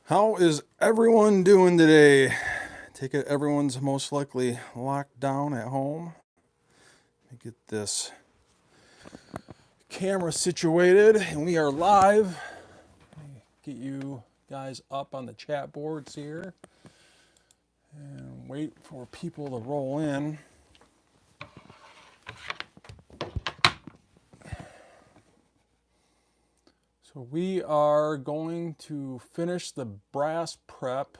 How is everyone doing today? Take it everyone's most likely locked down at home. Let me get this camera situated and we are live. Get you guys up on the chat boards here and wait for people to roll in. So we are going to finish the brass prep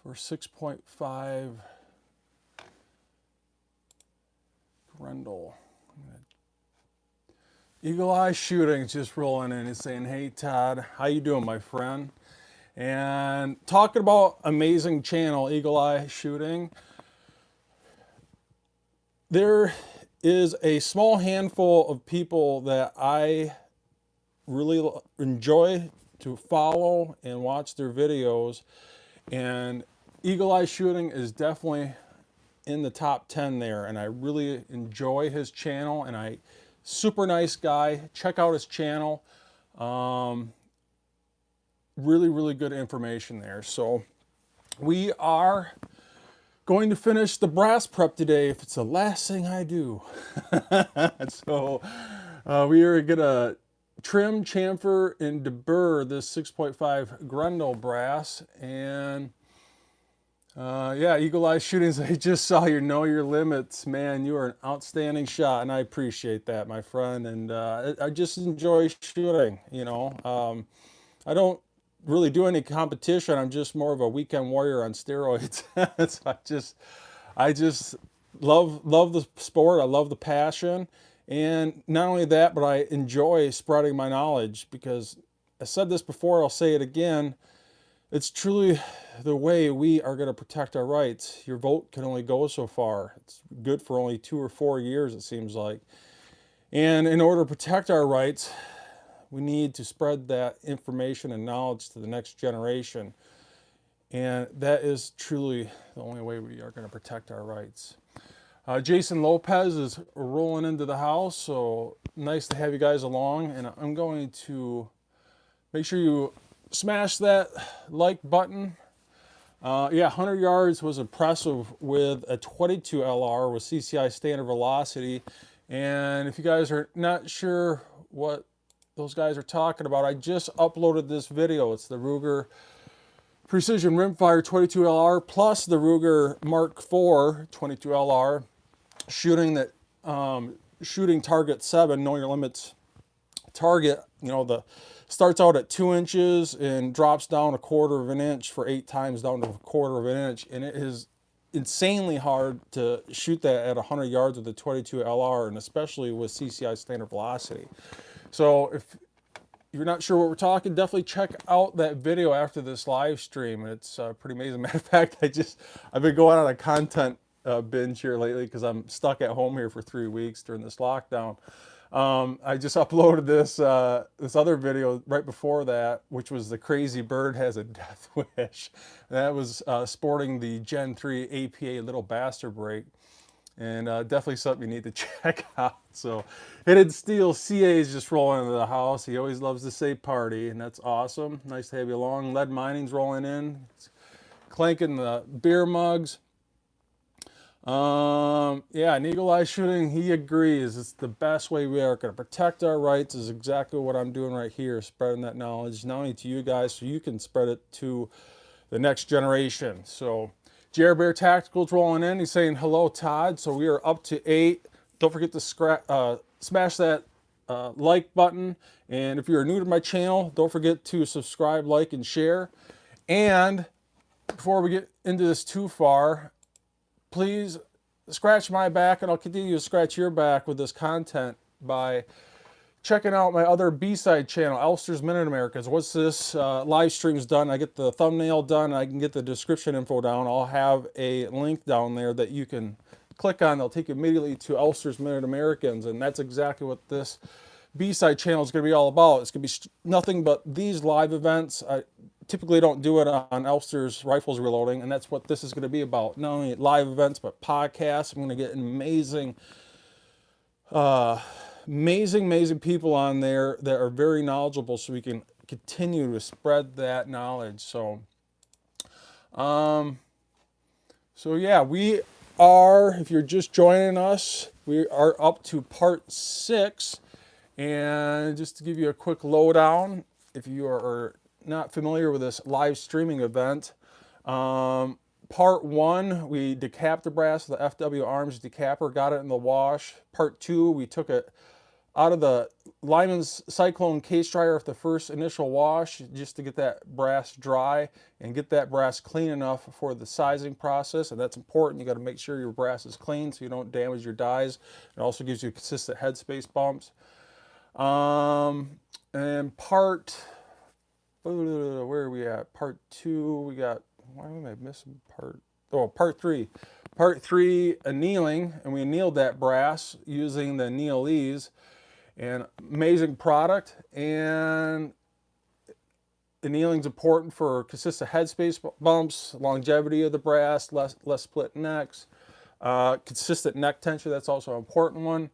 for 6.5 Grendel. Eagle Eye Shooting just rolling in and saying, hey Todd, how you doing, my friend? And talking about amazing channel, Eagle Eye Shooting. There is a small handful of people that I really enjoy to follow and watch their videos, and Eagle Eye Shooting is definitely in the top 10 there, and I really enjoy his channel, and super nice guy. Check out his channel. Really good information there. So we are going to finish the brass prep today if it's the last thing I do. So we are gonna trim, chamfer, and deburr this 6.5 Grendel brass. And yeah, Eagle Eye Shootings, I just saw your Know Your Limits. Man, you are an outstanding shot, and I appreciate that, my friend. And I just enjoy shooting, you know. I don't really do any competition. I'm just more of a weekend warrior on steroids. So I just love the sport. I love the passion. And not only that, but I enjoy spreading my knowledge, because I said this before, I'll say it again. It's truly the way we are going to protect our rights. Your vote can only go so far. It's good for only 2 or 4 years, it seems like. And in order to protect our rights, we need to spread that information and knowledge to the next generation. And that is truly the only way we are going to protect our rights. Jason Lopez is rolling into the house, so nice to have you guys along. And I'm going to make sure you smash that like button. Yeah, 100 yards was impressive with a 22 LR with CCI standard velocity. And if you guys are not sure what those guys are talking about, I just uploaded this video. It's the Ruger Precision Rimfire 22 LR plus the Ruger Mark IV 22 LR shooting that shooting target 7, Know Your Limits target. You know, the starts out at 2 inches and drops down 1/4 of an inch for 8 times down to 1/4 of an inch, and it is insanely hard to shoot that at 100 yards with the 22 LR, and especially with CCI standard velocity. So if you're not sure what we're talking, definitely check out that video after this live stream. It's pretty amazing. Matter of fact, I've been going on a content binge here lately because I'm stuck at home here for 3 weeks during this lockdown. I just uploaded this other video right before that, which was the Crazy Bird Has a Death Wish. That was sporting the Gen 3 APA Little Bastard Brake. And definitely something you need to check out. So Hidden Steel CA is just rolling into the house. He always loves to say party, and that's awesome. Nice to have you along. Lead Mining's rolling in. It's clanking the beer mugs. Yeah, and Eagle Eye Shooting, he agrees. It's the best way we are going to protect our rights, is exactly what I'm doing right here, spreading that knowledge, not only to you guys, so you can spread it to the next generation. So Jer Bear Tactical's rolling in. He's saying hello, Todd. So we are up to 8. Don't forget to smash that like button. And if you're new to my channel, don't forget to subscribe, like, and share. And before we get into this too far, please scratch my back, and I'll continue to scratch your back with this content by checking out my other B-side channel, Elfster's Minute Americas. Once this live stream is done, I get the thumbnail done, I can get the description info down. I'll have a link down there that you can click on. They'll take you immediately to Elfster's Minute Americans, and that's exactly what this B-side channel is going to be all about. It's going to be nothing but these live events. I typically don't do it on Elfster's Rifles Reloading, and that's what this is going to be about. Not only live events, but podcasts. I'm going to get amazing amazing people on there that are very knowledgeable, so we can continue to spread that knowledge. So, so yeah, we are, if you're just joining us, we are up to part 6. And just to give you a quick lowdown, if you are not familiar with this live streaming event, part 1, we decapped the brass with the FW Arms decapper, got it in the wash. Part 2, we took it out of the Lyman's Cyclone case dryer with the first initial wash, just to get that brass dry and get that brass clean enough for the sizing process. And that's important. You got to make sure your brass is clean so you don't damage your dies. It also gives you consistent headspace bumps. And part, where are we at? Part 2, we got, why am I missing part? Oh, part 3. Part 3, annealing, and we annealed that brass using the annealees. And amazing product, and annealing is important for consistent headspace bumps, longevity of the brass, less split necks, consistent neck tension, that's also an important one.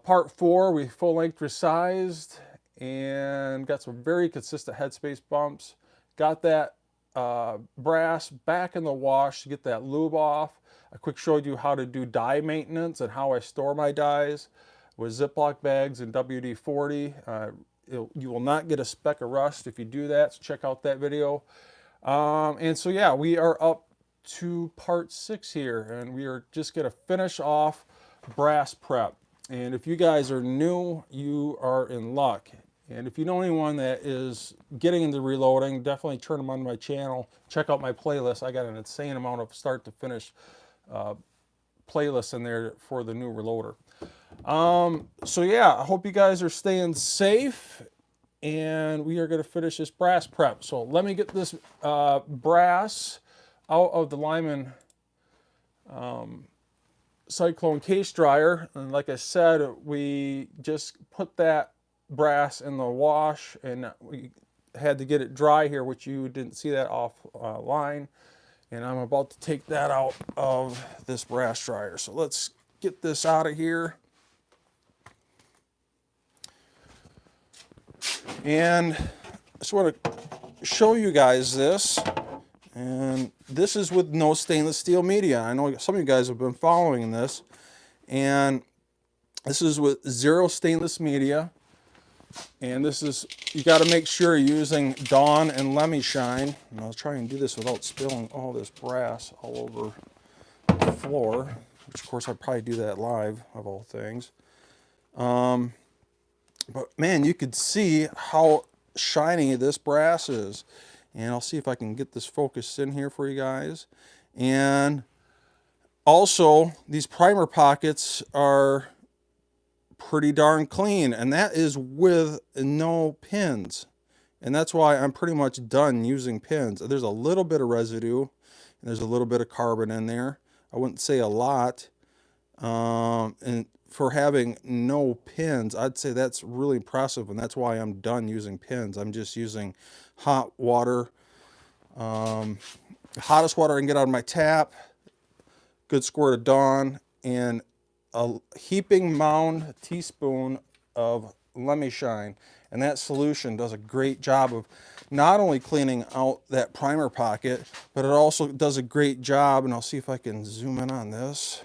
Part 4, we full length resized and got some very consistent headspace bumps. Got that brass back in the wash to get that lube off. I quick showed you how to do die maintenance and how I store my dies with Ziploc bags and WD-40. You will not get a speck of rust if you do that, so check out that video. And so yeah, we are up to part 6 here, and we are just going to finish off brass prep. And if you guys are new, you are in luck. And if you know anyone that is getting into reloading, definitely turn them on my channel. Check out my playlist. I got an insane amount of start to finish playlists in there for the new reloader. So yeah, I hope you guys are staying safe, and we are going to finish this brass prep. So let me get this brass out of the Lyman Cyclone case dryer. And like I said, we just put that brass in the wash, and we had to get it dry here, which you didn't see that offline. And I'm about to take that out of this brass dryer. So let's get this out of here. And I just want to show you guys this. And this is with no stainless steel media. I know some of you guys have been following this. And this is with 0 stainless media. And this is, you got to make sure you're using Dawn and Lemmy Shine. And I'll try and do this without spilling all this brass all over the floor. Which of course I'd probably do that live, of all things. But man, you could see how shiny this brass is. And I'll see if I can get this focused in here for you guys. And also, these primer pockets are pretty darn clean. And that is with no pins. And that's why I'm pretty much done using pins. There's a little bit of residue, and there's a little bit of carbon in there. I wouldn't say a lot. And for having no pins, I'd say that's really impressive, and that's why I'm done using pins. I'm just using hot water, hottest water I can get out of my tap, good squirt of Dawn, and a heaping mound teaspoon of Lemmy Shine. And that solution does a great job of not only cleaning out that primer pocket, but it also does a great job, and I'll see if I can zoom in on this,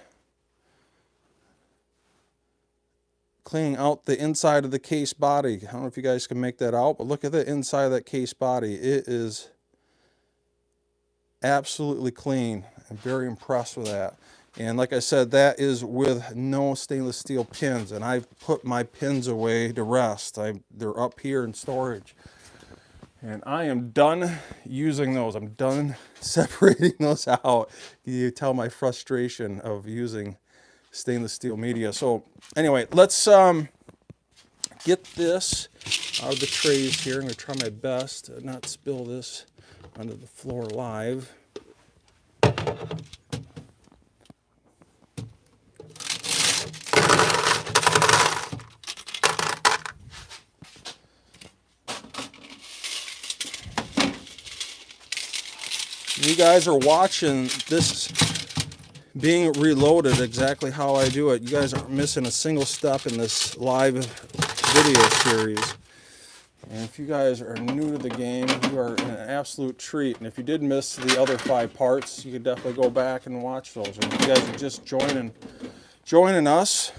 cleaning out the inside of the case body. I don't know if you guys can make that out, but look at the inside of that case body. It is absolutely clean. I'm very impressed with that. And like I said, that is with no stainless steel pins, and I've put my pins away to rest. They're up here in storage. And I am done using those. I'm done separating those out. You tell my frustration of using stainless steel media. So anyway, let's get this out of the trays here. I'm going to try my best to not spill this onto the floor live. You guys are watching this being reloaded exactly how I do it. You guys aren't missing a single step in this live video series. And if you guys are new to the game, you are an absolute treat. And if you did miss the other 5 parts, you could definitely go back and watch those. And if you guys are just joining us,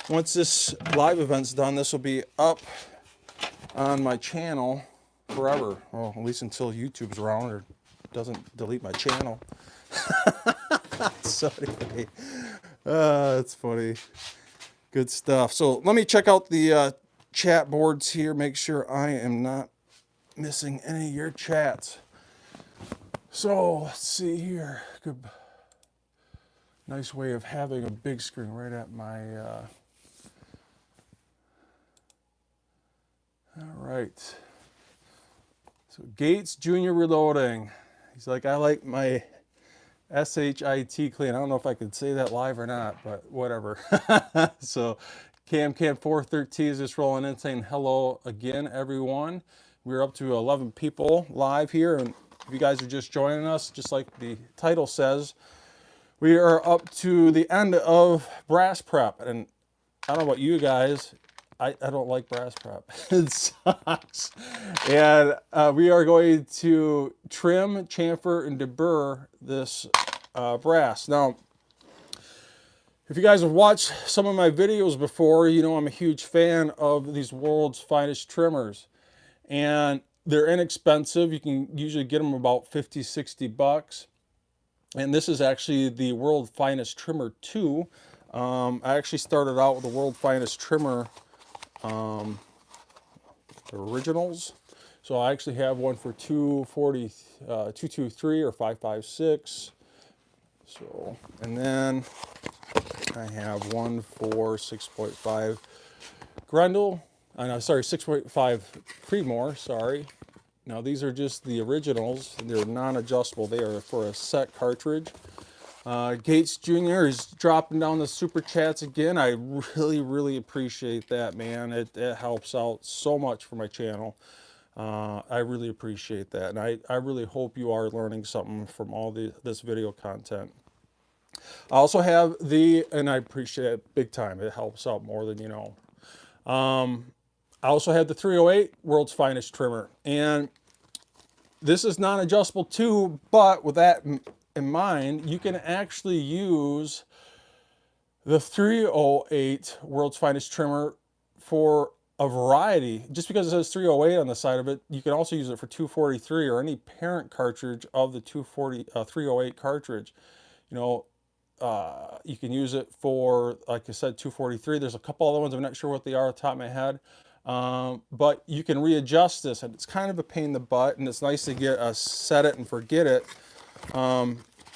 once this live event's done, this will be up on my channel forever. Well, at least until YouTube's around or doesn't delete my channel. So anyway, that's funny. Good stuff. So let me check out the chat boards here, make sure I am not missing any of your chats. So let's see here. Good, nice way of having a big screen right at my all right. So Gates Jr. Reloading. He's like, I like my SHIT clean. I don't know if I could say that live or not, but whatever. So Cam 413 is just rolling in saying hello again, everyone. We're up to 11 people live here, and if you guys are just joining us, just like the title says, we are up to the end of brass prep. And I don't know about you guys, I don't like brass prep. It sucks. And we are going to trim, chamfer, and deburr this brass. Now, if you guys have watched some of my videos before, you know I'm a huge fan of these World's Finest trimmers. And they're inexpensive. You can usually get them about 50, 60 bucks. And this is actually the World's Finest Trimmer 2. I actually started out with the World's Finest Trimmer originals. So I actually have one for 223 or 556. So, and then I have one for 6.5 Grendel. No, sorry, 6.5 Creedmoor, sorry. Now these are just the originals. They're non-adjustable. They are for a set cartridge. Gates Jr. is dropping down the super chats again. I really appreciate that, man. It helps out so much for my channel. I really appreciate that. And I really hope you are learning something from all this video content. I also have and I appreciate it big time. It helps out more than you know. I also have the 308 World's Finest Trimmer. And this is non-adjustable too, but with that in mind, you can actually use the 308 World's Finest Trimmer for a variety. Just because it says 308 on the side of it, you can also use it for 243 or any parent cartridge of the 308 cartridge. You know, you can use it for, like I said, 243. There's a couple other ones. I'm not sure what they are off the top of my head. But you can readjust this, and it's kind of a pain in the butt, and it's nice to get a set it and forget it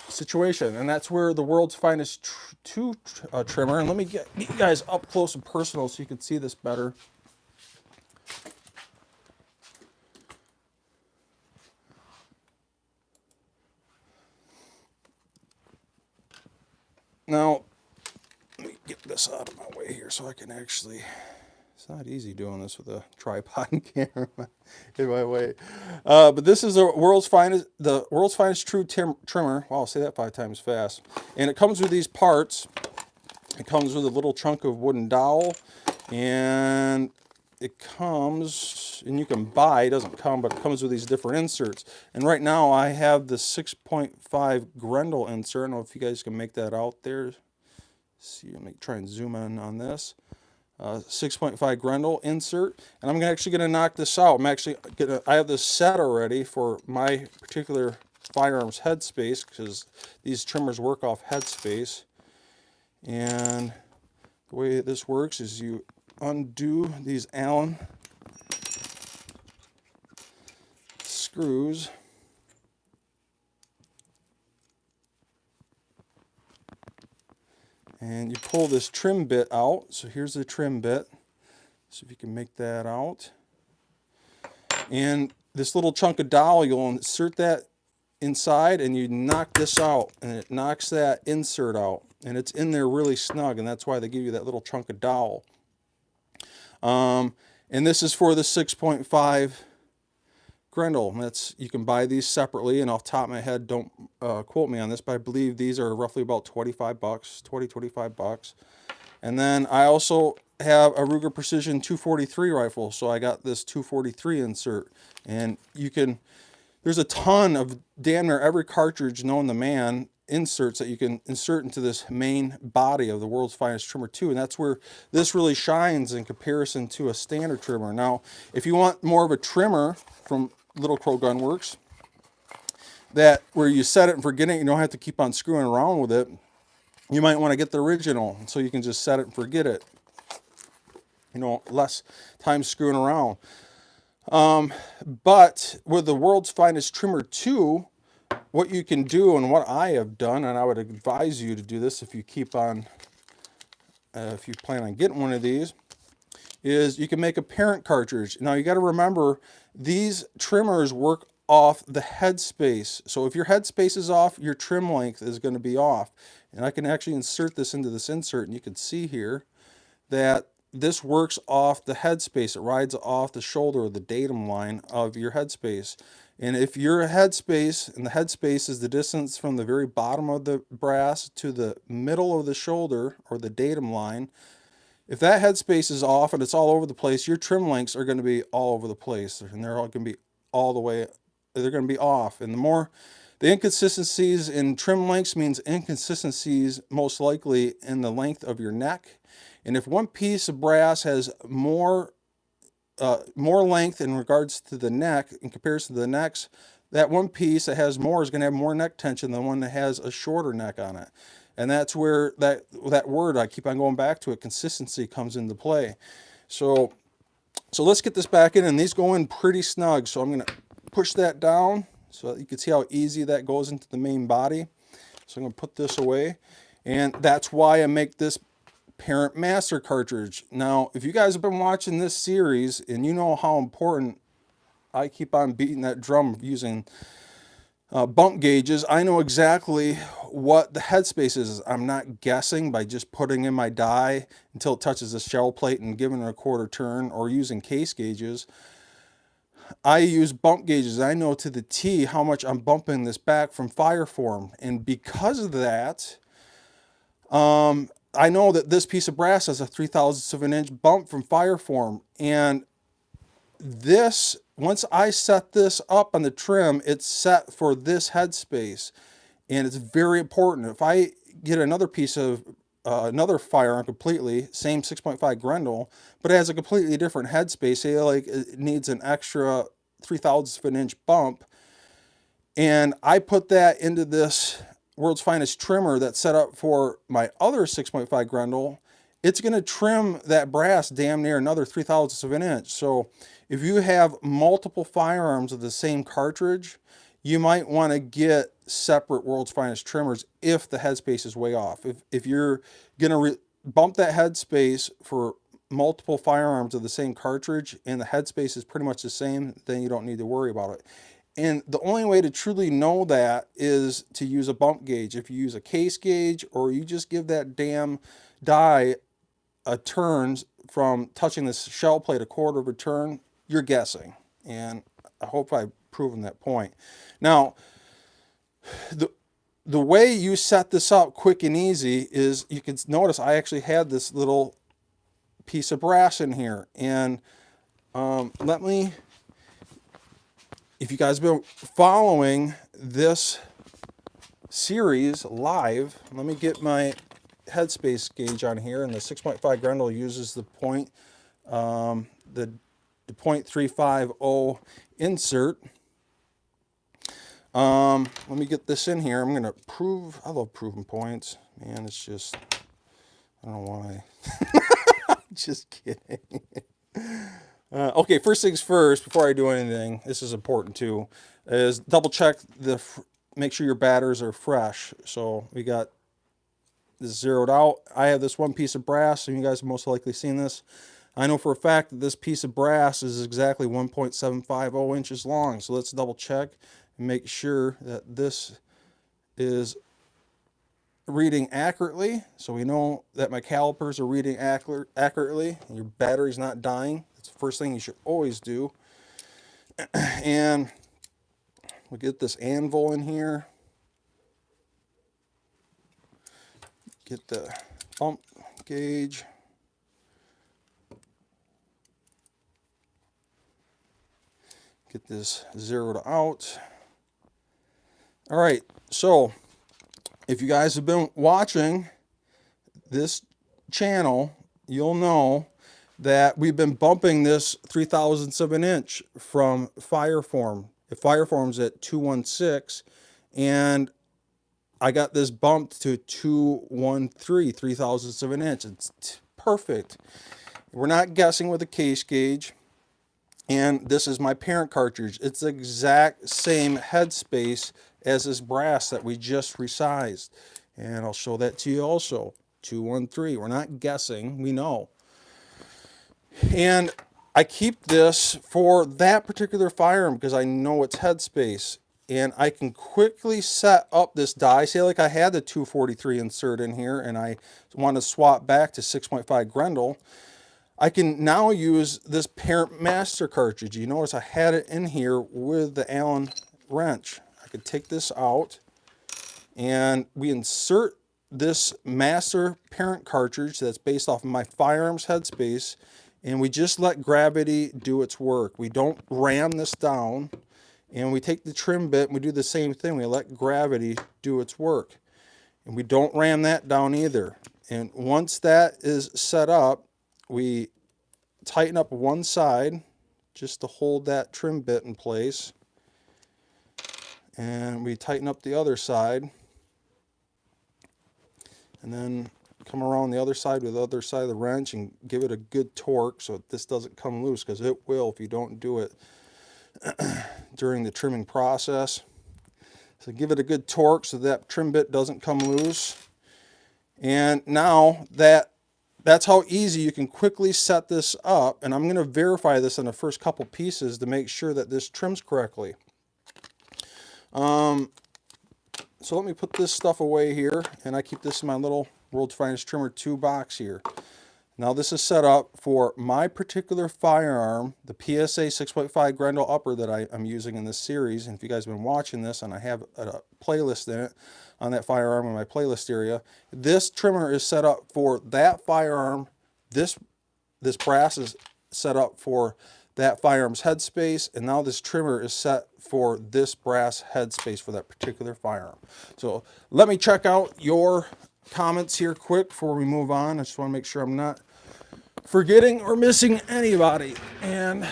situation. And that's where the World's Finest trimmer, and let me get you guys up close and personal so you can see this better. Now, let me get this out of my way here so I can actually, it's not easy doing this with a tripod and camera in my way. But this is the World's Finest True Trimmer. Wow, I'll say that 5 times fast. And it comes with these parts. It comes with a little chunk of wooden dowel. And it comes, and you can buy, it doesn't come, but it comes with these different inserts. And right now I have the 6.5 Grendel insert. I don't know if you guys can make that out there. Let's see, let me try and zoom in on this. 6.5 Grendel insert, and I'm actually going to knock this out. I have this set already for my particular firearms headspace, because these trimmers work off headspace. And the way this works is you undo these Allen screws, and you pull this trim bit out. So here's the trim bit. So if you can make that out. And this little chunk of dowel, you'll insert that inside and you knock this out, and it knocks that insert out. And it's in there really snug, and that's why they give you that little chunk of dowel. And this is for the 6.5 Grendel. You can buy these separately, and off the top of my head, don't quote me on this, but I believe these are roughly about 25 bucks, 20, 25 bucks. And then I also have a Ruger Precision 243 rifle, so I got this 243 insert. And you can, there's a ton of damn near every cartridge known to man inserts that you can insert into this main body of the World's Finest Trimmer 2, and that's where this really shines in comparison to a standard trimmer. Now, if you want more of a trimmer from Little Crow Gun Works, that where you set it and forget it, you don't have to keep on screwing around with it, you might want to get the original, so you can just set it and forget it. You know, less time screwing around. But with the World's Finest Trimmer 2, what you can do, and what I have done, and I would advise you to do this if you keep on, if you plan on getting one of these, is you can make a parent cartridge. Now you got to remember, these trimmers work off the headspace. So if your headspace is off, your trim length is going to be off. And I can actually insert this into this insert, and you can see here that this works off the headspace. It rides off the shoulder or the datum line of your headspace. And if your headspace, and the headspace is the distance from the very bottom of the brass to the middle of the shoulder or the datum line, if that headspace is off and it's all over the place, your trim lengths are going to be all over the place. And they're all going to be all the way, they're going to be off. And the more, the inconsistencies in trim lengths means inconsistencies most likely in the length of your neck. And if one piece of brass has more length in regards to the neck in comparison to the necks, that one piece that has more is going to have more neck tension than one that has a shorter neck on it. And that's where that word, I keep on going back to it, consistency, comes into play. So let's get this back in, and these go in pretty snug. So I'm going to push that down so that you can see how easy that goes into the main body. So I'm going to put this away, and that's why I make this parent master cartridge. Now, if you guys have been watching this series and you know how important I keep on beating that drum of using bump gauges, I know exactly what the headspace is. I'm not guessing by just putting in my die until it touches the shell plate and giving it a quarter turn, or using case gauges. I use bump gauges. I know to the T how much I'm bumping this back from fire form, and because of that, I know that this piece of brass has a 3/1000ths of an inch bump from fire form. And this, once I set this up on the trim, it's set for this headspace. And it's very important. If I get another piece of another firearm completely, same 6.5 Grendel, but it has a completely different headspace, say like it needs an extra 3/1000ths of an inch bump, and I put that into this World's Finest trimmer that's set up for my other 6.5 Grendel, it's going to trim that brass damn near another 3/1000ths of an inch. So if you have multiple firearms of the same cartridge, you might want to get separate World's Finest trimmers if the headspace is way off. If you're going to bump that headspace for multiple firearms of the same cartridge and the headspace is pretty much the same, then you don't need to worry about it. And the only way to truly know that is to use a bump gauge. If you use a case gauge, or you just give that damn die a turn from touching this shell plate a quarter of a turn, you're guessing. And I hope I've proven that point. Now, the way you set this up quick and easy is, you can notice I actually had this little piece of brass in here. And let me, if you guys have been following this series live, let me get my headspace gauge on here, and the 6.5 Grendel uses the the .350 insert. Let me get this in here. I'm gonna prove, I love proving points, man. It's just, I don't know why. Just kidding. Okay, first things first, before I do anything, this is important too, is double check make sure your batters are fresh. So we got this zeroed out. I have this one piece of brass, and you guys have most likely seen this. I know for a fact that this piece of brass is exactly 1.750 inches long. So let's double check and make sure that this is reading accurately. So we know that my calipers are reading accurately, and your battery's not dying. That's the first thing you should always do. And we'll get this anvil in here. Get the bump gauge. get this zeroed out. All right, so if you guys have been watching this channel, you'll know that we've been bumping this 3/1000 of an inch from Fireform. It Fireform's at 216, and I got this bumped to 213, 3/1000 of an inch. It's perfect. We're not guessing with a case gauge. And this is my parent cartridge. It's the exact same headspace as this brass that we just resized. And I'll show that to you also. 213. We're not guessing, we know. And I keep this for that particular firearm because I know its headspace. And I can quickly set up this die. Say like I had the 243 insert in here and I want to swap back to 6.5 Grendel. I can now use this parent master cartridge. You notice I had it in here with the Allen wrench. I could take this out and we insert this master parent cartridge that's based off of my firearm's headspace, and we just let gravity do its work. We don't ram this down, and we take the trim bit and we do the same thing. We let gravity do its work, and we don't ram that down either. And once that is set up, we tighten up one side just to hold that trim bit in place, and we tighten up the other side, and then come around the other side with the other side of the wrench and give it a good torque so that this doesn't come loose, because it will if you don't do it during the trimming process. So give it a good torque so that trim bit doesn't come loose. And now that's how easy you can quickly set this up, and I'm going to verify this on the first couple pieces to make sure that this trims correctly. So let me put this stuff away here, and I keep this in my little World's Finest Trimmer 2 box here. Now this is set up for my particular firearm, the PSA 6.5 Grendel upper that I'm using in this series. And if you guys have been watching this, and I have a playlist in it on that firearm in my playlist area, this trimmer is set up for that firearm. This brass is set up for that firearm's headspace, and now this trimmer is set for this brass headspace for that particular firearm. So let me check out your comments here quick before we move on. I just want to make sure I'm not forgetting or missing anybody. And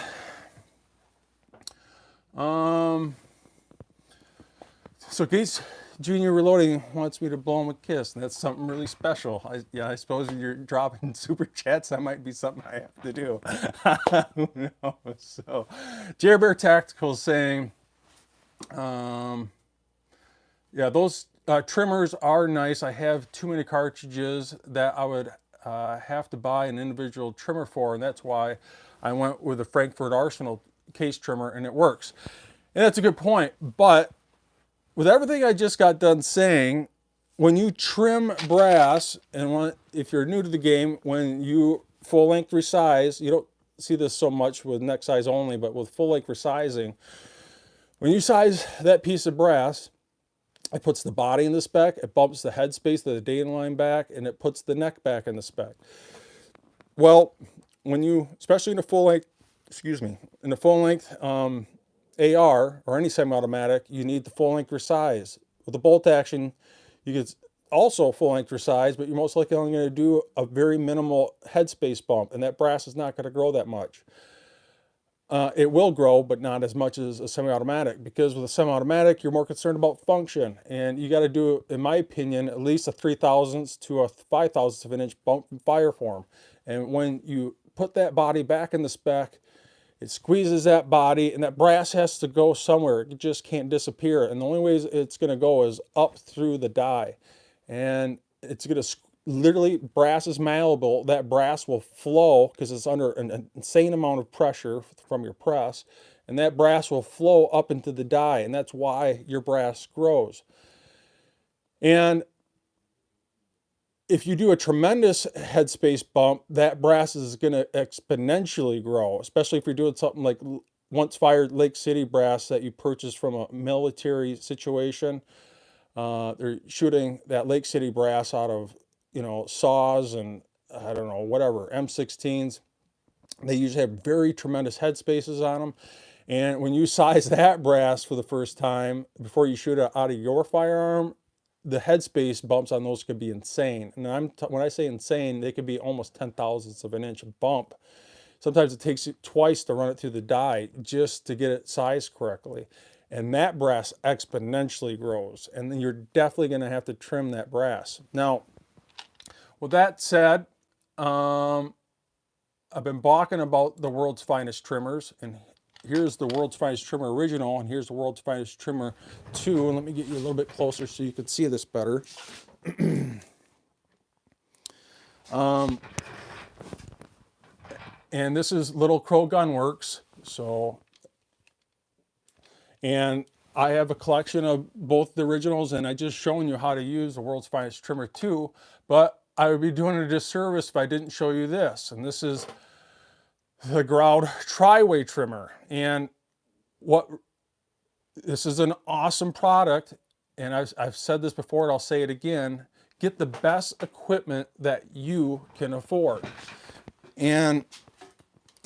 so Gates Junior Reloading wants me to blow him a kiss, and that's something really special. I suppose if you're dropping super chats, that might be something I have to do. Who knows? So Jerry Bear Tactical is saying, yeah, those trimmers are nice. I have too many cartridges that I would have to buy an individual trimmer for, and that's why I went with the Frankfurt Arsenal case trimmer, and it works. And that's a good point. But with everything I just got done saying, when you trim brass, and if you're new to the game, when you full length resize, you don't see this so much with neck size only, but with full length resizing, when you size that piece of brass, it puts the body in the spec, it bumps the headspace of the data line back, and it puts the neck back in the spec. Well, when you, especially in a full length, in a full length AR or any semi-automatic, you need the full length resize. With the bolt action, you get also full length resize, but you're most likely only going to do a very minimal headspace bump, and that brass is not going to grow that much. It will grow, but not as much as a semi-automatic, because with a semi-automatic, you're more concerned about function, and you got to do, in my opinion, at least a 3/1000 to a 5/1000 of an inch bump from Fireform. And when you put that body back in the spec, it squeezes that body, and that brass has to go somewhere. It just can't disappear, and the only way it's going to go is up through the die, and it's going to literally, brass is malleable. That brass will flow because it's under an insane amount of pressure from your press, and that brass will flow up into the die, and that's why your brass grows. And if you do a tremendous headspace bump, that brass is going to exponentially grow, especially if you're doing something like once fired Lake City brass that you purchased from a military situation. They're shooting that Lake City brass out of, saws and I don't know, whatever, M16s. They usually have very tremendous headspaces on them. And when you size that brass for the first time, before you shoot it out of your firearm, the headspace bumps on those could be insane. And when I say insane, they could be almost 10 thousandths of an inch bump. Sometimes it takes you twice to run it through the die just to get it sized correctly. And that brass exponentially grows. And then you're definitely going to have to trim that brass. Now, with that said, I've been balking about the world's finest trimmers. And here's the world's finest trimmer original, and here's the world's finest trimmer 2. And let me get you a little bit closer so you can see this better. And this is Little Crow Gunworks. So, and I have a collection of both the originals, and I just shown you how to use the world's finest trimmer 2, but I would be doing a disservice if I didn't show you this. And this is the Ground TryWay trimmer. And this is an awesome product, and I've said this before and I'll say it again. Get the best equipment that you can afford. And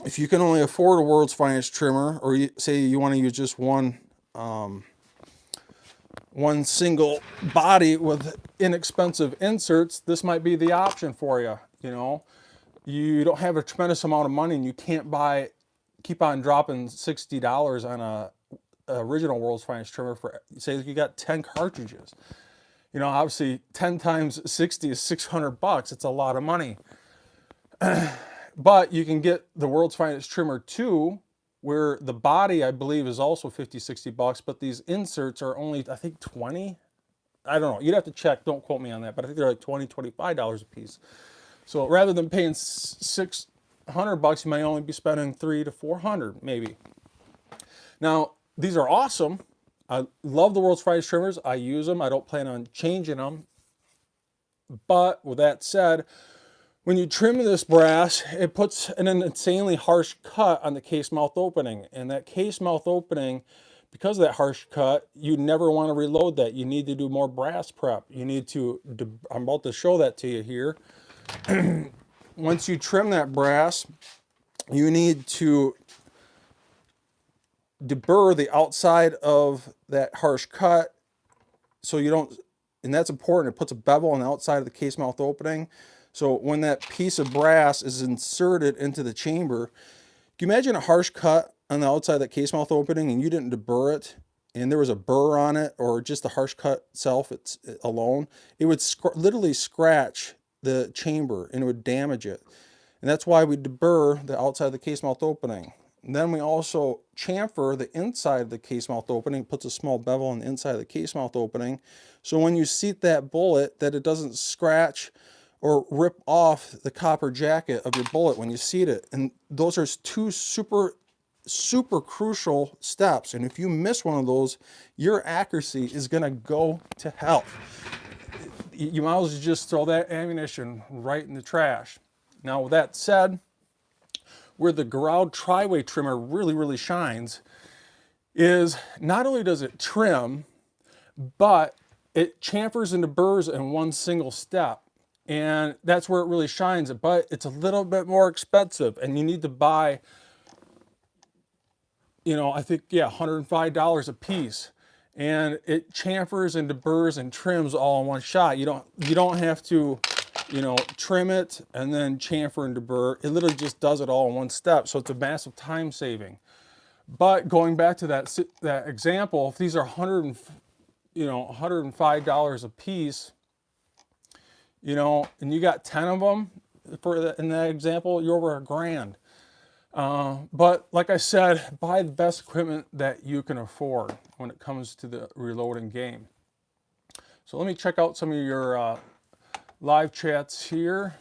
if you can only afford a world's finest trimmer, or say you want to use just one single body with inexpensive inserts, this might be the option for you. You know, you don't have a tremendous amount of money and you can't keep on dropping $60 on a original world's finest trimmer for, say you got 10 cartridges. You know, obviously 10 times 60 is $600. It's a lot of money. But you can get the world's finest trimmer 2, where the body, I believe, is also $50-$60, but these inserts are only, I think, 20. I don't know. You'd have to check. Don't quote me on that, but I think they're like $20-$25 a piece. So rather than paying $600, you might only be spending $300 to $400, maybe. Now, these are awesome. I love the world's finest trimmers. I use them. I don't plan on changing them. But with that said, when you trim this brass, it puts an insanely harsh cut on the case mouth opening. And that case mouth opening, because of that harsh cut, you never want to reload that. You need to do more brass prep. You need to, I'm about to show that to you here. Once you trim that brass, you need to deburr the outside of that harsh cut so you don't, and that's important, it puts a bevel on the outside of the case mouth opening. So when that piece of brass is inserted into the chamber, can you imagine a harsh cut on the outside of that case mouth opening and you didn't deburr it, and there was a burr on it, or just the harsh cut itself alone? It would literally scratch the chamber and it would damage it. And that's why we deburr the outside of the case mouth opening. And then we also chamfer the inside of the case mouth opening, puts a small bevel on the inside of the case mouth opening. So when you seat that bullet, that it doesn't scratch or rip off the copper jacket of your bullet when you seat it. And those are 2 super crucial steps. And if you miss one of those, your accuracy is gonna go to hell. You might as well just throw that ammunition right in the trash. Now, with that said, where the Ground TryWay trimmer really shines is not only does it trim, but it chamfers and deburrs in one single step. And that's where it really shines. But it's a little bit more expensive, and you need to buy, you know, I think, yeah, $105 a piece. And it chamfers and deburrs and trims all in one shot. You don't have to, you know, trim it and then chamfer and deburr. It literally just does it all in one step. So it's a massive time saving. But going back to that example, if these are $105 a piece, you know, and you got 10 of them in that example, you're over $1,000. But like I said, buy the best equipment that you can afford when it comes to the reloading game. So let me check out some of your live chats here.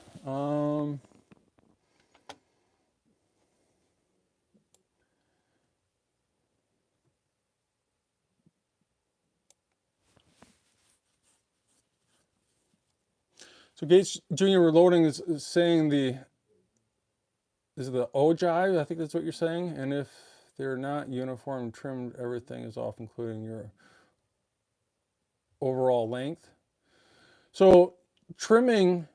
So Gates Junior Reloading is saying is the ogive, I think that's what you're saying. And if they're not uniform trimmed, everything is off, including your overall length. So trimming,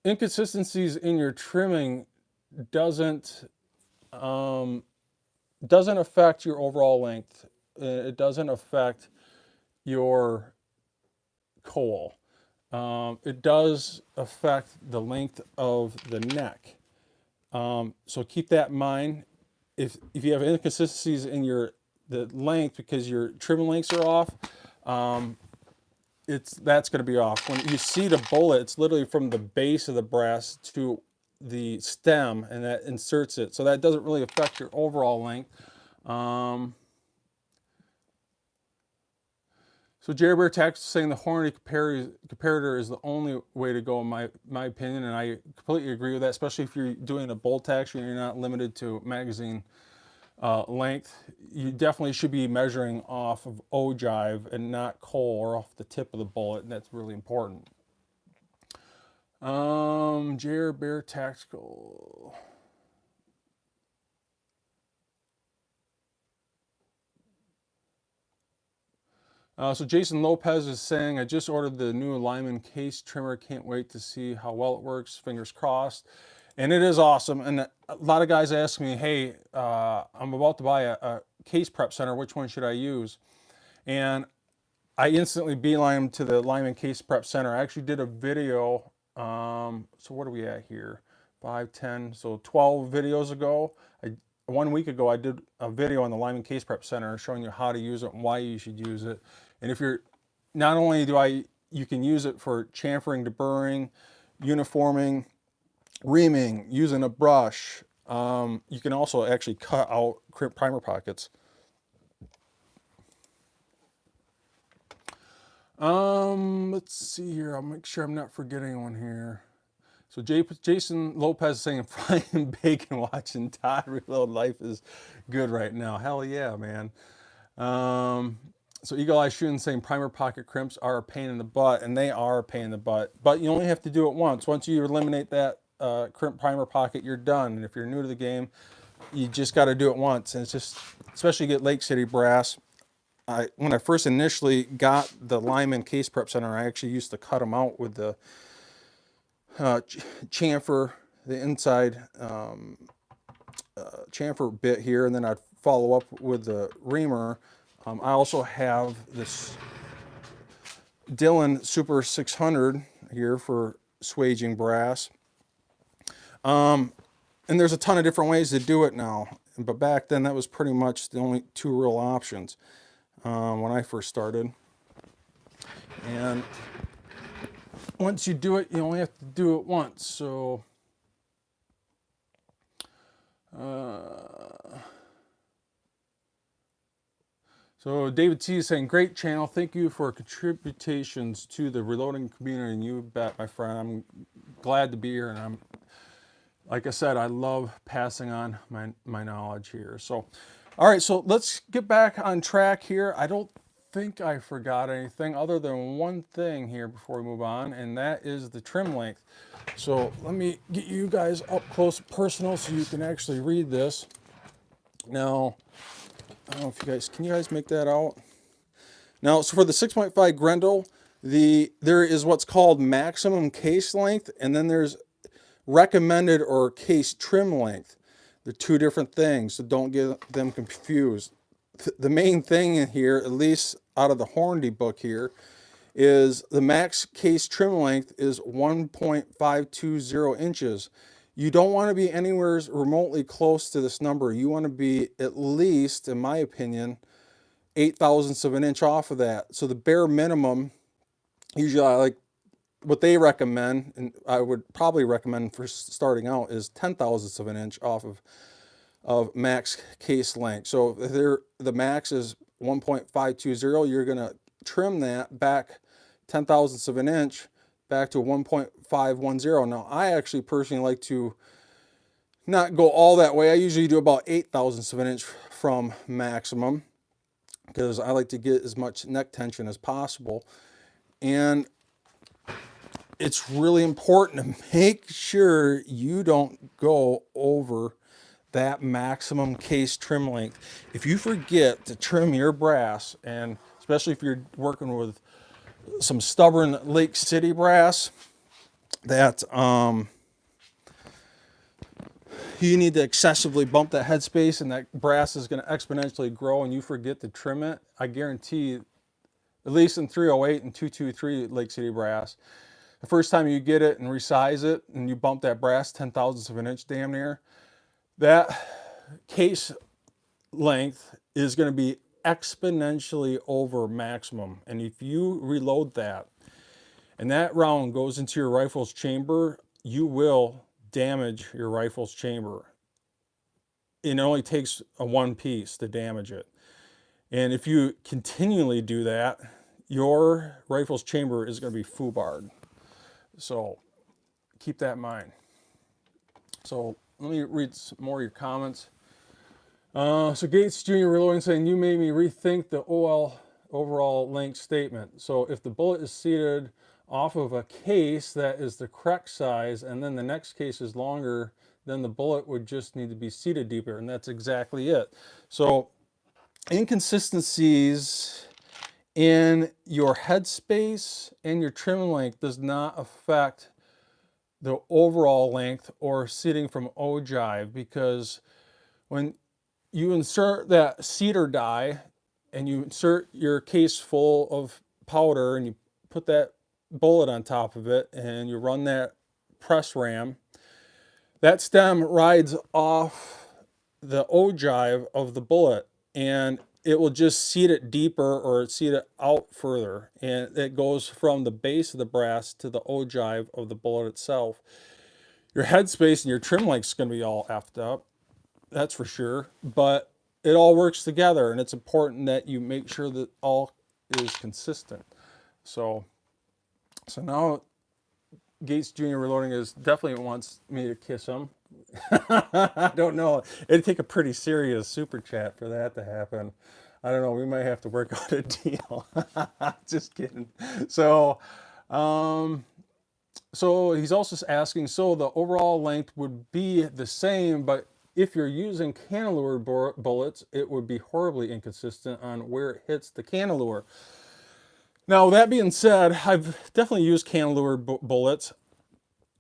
inconsistencies in your trimming doesn't doesn't affect your overall length. It doesn't affect your coal. It does affect the length of the neck. So keep that in mind. If you have inconsistencies in the length because your trim lengths are off, that's going to be off. When you see the bullet, it's literally from the base of the brass to the stem, and that inserts it. So that doesn't really affect your overall length. So Jerry Bear Tactics is saying the Hornady comparator is the only way to go in my opinion, and I completely agree with that, especially if you're doing a bolt action and you're not limited to magazine length. You definitely should be measuring off of ogive and not coal or off the tip of the bullet, and that's really important. Jerry Bear Tactical. So Jason Lopez is saying, I just ordered the new Lyman case trimmer. Can't wait to see how well it works. Fingers crossed. And it is awesome. And a lot of guys ask me, hey, I'm about to buy a case prep center. Which one should I use? And I instantly beeline them to the Lyman case prep center. I actually did a video. So what are we at here? 5, 10, so 12 videos ago. 1 week ago, I did a video on the Lyman case prep center showing you how to use it and why you should use it. And if you're, not only you can use it for chamfering, deburring, uniforming, reaming, using a brush. You can also actually cut out crimp primer pockets. Let's see here. I'll make sure I'm not forgetting one here. So Jason Lopez is saying frying bacon watching Todd reload. Life is good right now. Hell yeah, man. So Eagle Eye Shooting saying primer pocket crimps are a pain in the butt, and they are a pain in the butt. But you only have to do it once. Once you eliminate that crimp primer pocket, you're done. And if you're new to the game, you just got to do it once. And it's just, especially get Lake City brass. When I first initially got the Lyman case prep center, I actually used to cut them out with the chamfer, the inside chamfer bit here, and then I'd follow up with the reamer. I also have this Dillon Super 600 here for swaging brass. And there's a ton of different ways to do it now, but back then that was pretty much the only two real options when I first started. And once you do it, you only have to do it once. So so David T is saying, great channel. Thank you for contributions to the reloading community. And you bet, my friend. I'm glad to be here. And like I said, I love passing on my knowledge here. So, all right, so let's get back on track here. I don't think I forgot anything other than one thing here before we move on, and that is the trim length. So let me get you guys up close personal so you can actually read this. Now, I don't know if can you guys make that out? Now, so for the 6.5 Grendel, there is what's called maximum case length, and then there's recommended or case trim length. They're two different things, so don't get them confused. The main thing in here, at least out of the Hornady book here, is the max case trim length is 1.520 inches. You don't want to be anywhere remotely close to this number. You want to be at least, in my opinion, 0.008 of an inch off of that. So the bare minimum, usually I like what they recommend, and I would probably recommend for starting out, is 0.010 of an inch off of max case length. So if the max is 1.520, you're going to trim that back 0.010 of an inch back to 1.510. Now, I actually personally like to not go all that way. I usually do about 0.008 of an inch from maximum because I like to get as much neck tension as possible. And it's really important to make sure you don't go over that maximum case trim length. If you forget to trim your brass, and especially if you're working with some stubborn Lake City brass that you need to excessively bump that headspace, and that brass is going to exponentially grow, and you forget to trim it, I guarantee, at least in 308 and 223 Lake City brass, the first time you get it and resize it, and you bump that brass 10 thousandths of an inch damn near, that case length is going to be exponentially over maximum. And if you reload that, and that round goes into your rifle's chamber, you will damage your rifle's chamber. It only takes a one piece to damage it. And if you continually do that, your rifle's chamber is going to be foobarred. So keep that in mind. So let me read some more of your comments. So Gates Jr. Reloading saying, you made me rethink the OL overall length statement. So if the bullet is seated off of a case that is the correct size, and then the next case is longer, then the bullet would just need to be seated deeper, and that's exactly it. So inconsistencies in your headspace and your trim length does not affect the overall length or seating from ogive, because when you insert that cedar die and you insert your case full of powder and you put that bullet on top of it and you run that press ram, that stem rides off the ogive of the bullet, and it will just seat it deeper or seat it out further, and it goes from the base of the brass to the ogive of the bullet itself. Your headspace and your trim length is going to be all effed up, that's for sure, but it all works together, and it's important that you make sure that all is consistent. So now Gates Jr. Reloading is definitely wants me to kiss him. I don't know. It'd take a pretty serious super chat for that to happen. I don't know. We might have to work out a deal. Just kidding. So he's also asking, so the overall length would be the same, but if you're using cantilever bullets, it would be horribly inconsistent on where it hits the cantilever. Now, that being said, I've definitely used cantilever bullets.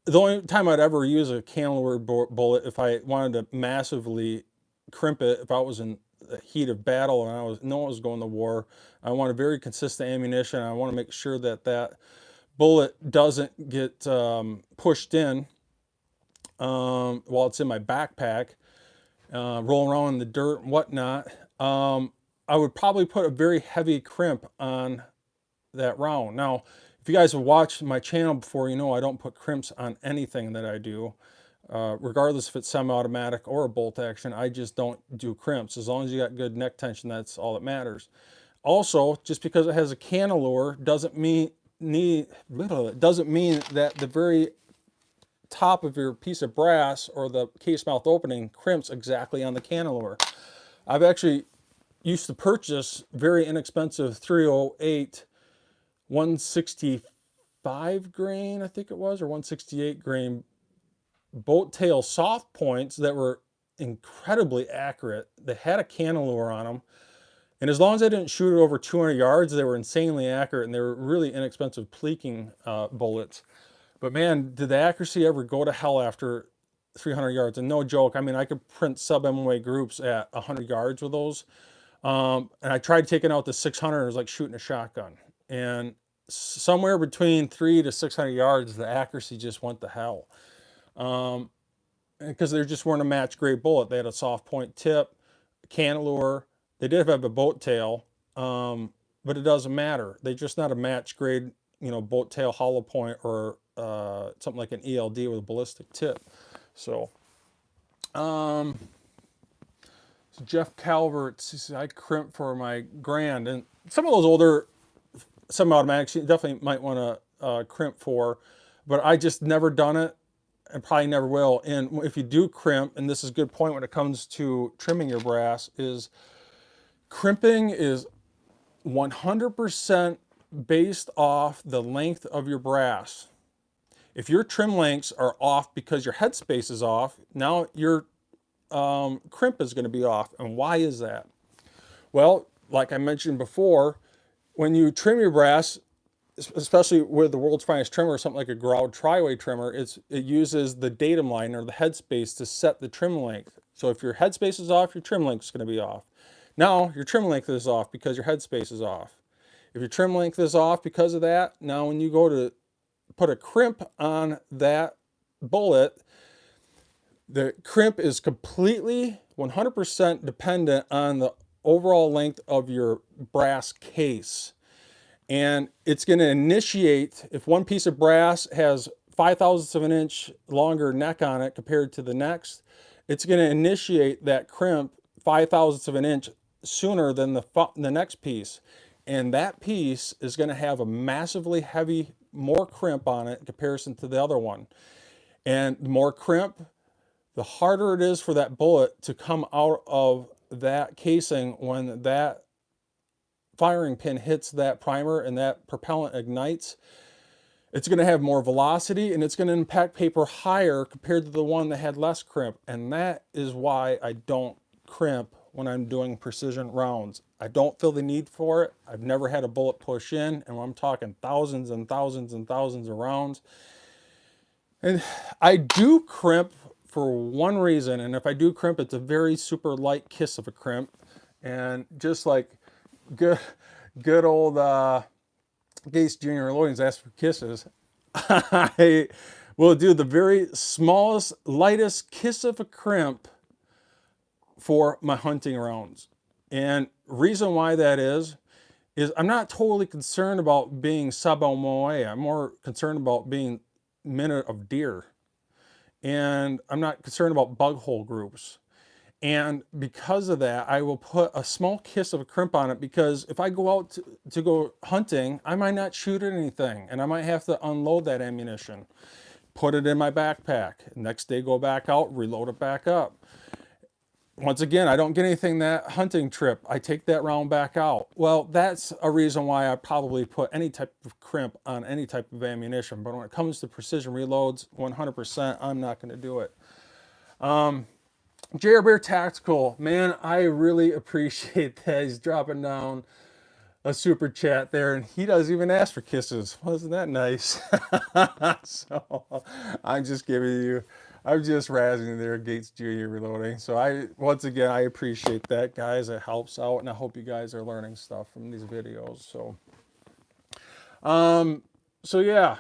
The only time I'd ever use a cantilever bullet if I wanted to massively crimp it, if I was in the heat of battle and no one was going to war, I want a very consistent ammunition. I want to make sure that that bullet doesn't get pushed in while it's in my backpack, rolling around in the dirt and whatnot. I would probably put a very heavy crimp on that round. Now, if you guys have watched my channel before, you know I don't put crimps on anything that I do, regardless if it's semi-automatic or a bolt action. I just don't do crimps. As long as you got good neck tension, that's all that matters. Also, just because it has a cantilever doesn't mean that the very top of your piece of brass or the case mouth opening crimps exactly on the cantilever. I've actually used to purchase very inexpensive 308 165 grain, I think it was, or 168 grain boat tail soft points that were incredibly accurate. They had a cantilever on them, and as long as I didn't shoot it over 200 yards, they were insanely accurate, and they were really inexpensive pleaking bullets. But man, did the accuracy ever go to hell after 300 yards? And no joke, I mean, I could print sub-MOA groups at 100 yards with those. And I tried taking out the 600, it was like shooting a shotgun. And somewhere between 300 to 600 yards, the accuracy just went to hell. Because they just weren't a match grade bullet. They had a soft point tip, cantilever. They did have a boat tail, but it doesn't matter. They're just not a match grade, you know, boat tail hollow point or something like an ELD with a ballistic tip. So, Jeff Calvert says, I crimp for my Grand, and some of those older semi-automatics you definitely might want to crimp for, but I just never done it and probably never will. And if you do crimp, and this is a good point when it comes to trimming your brass, is crimping is 100% based off the length of your brass. If your trim lengths are off because your headspace is off, now your crimp is going to be off. And why is that? Well, like I mentioned before, when you trim your brass, especially with the world's finest trimmer, something like a Ground TryWay trimmer, it uses the datum line or the headspace to set the trim length. So if your headspace is off, your trim length is going to be off. Now your trim length is off because your headspace is off. If your trim length is off because of that, now when you go to put a crimp on that bullet, the crimp is completely 100% dependent on the overall length of your brass case. And it's going to initiate, if one piece of brass has 5/1000ths of an inch longer neck on it compared to the next, it's going to initiate that crimp 5/1000ths of an inch sooner than the next piece. And that piece is going to have a massively heavy, more crimp on it in comparison to the other one. And the more crimp, the harder it is for that bullet to come out of that casing when that firing pin hits that primer and that propellant ignites. It's going to have more velocity and it's going to impact paper higher compared to the one that had less crimp. And that is why I don't crimp when I'm doing precision rounds. I don't feel the need for it. I've never had a bullet push in, and I'm talking thousands and thousands and thousands of rounds. And I do crimp for one reason, and if I do crimp, it's a very super light kiss of a crimp. And just like good old Gates Jr. Reloading's asked for kisses, I will do the very smallest, lightest kiss of a crimp for my hunting rounds. And reason why that is I'm not totally concerned about being sub-MOA. I'm more concerned about being minute of deer. And I'm not concerned about bug hole groups. And because of that, I will put a small kiss of a crimp on it, because if I go out to go hunting, I might not shoot at anything and I might have to unload that ammunition, put it in my backpack, next day go back out, reload it back up. Once again, I don't get anything that hunting trip. I take that round back out. Well, that's a reason why I probably put any type of crimp on any type of ammunition. But when it comes to precision reloads, 100%, I'm not going to do it. JR Bear Tactical, man, I really appreciate that. He's dropping down a super chat there, and he doesn't even ask for kisses. Wasn't that nice? So I'm just razzing there, Gates Jr. Reloading. So once again, I appreciate that, guys. It helps out, and I hope you guys are learning stuff from these videos. So yeah.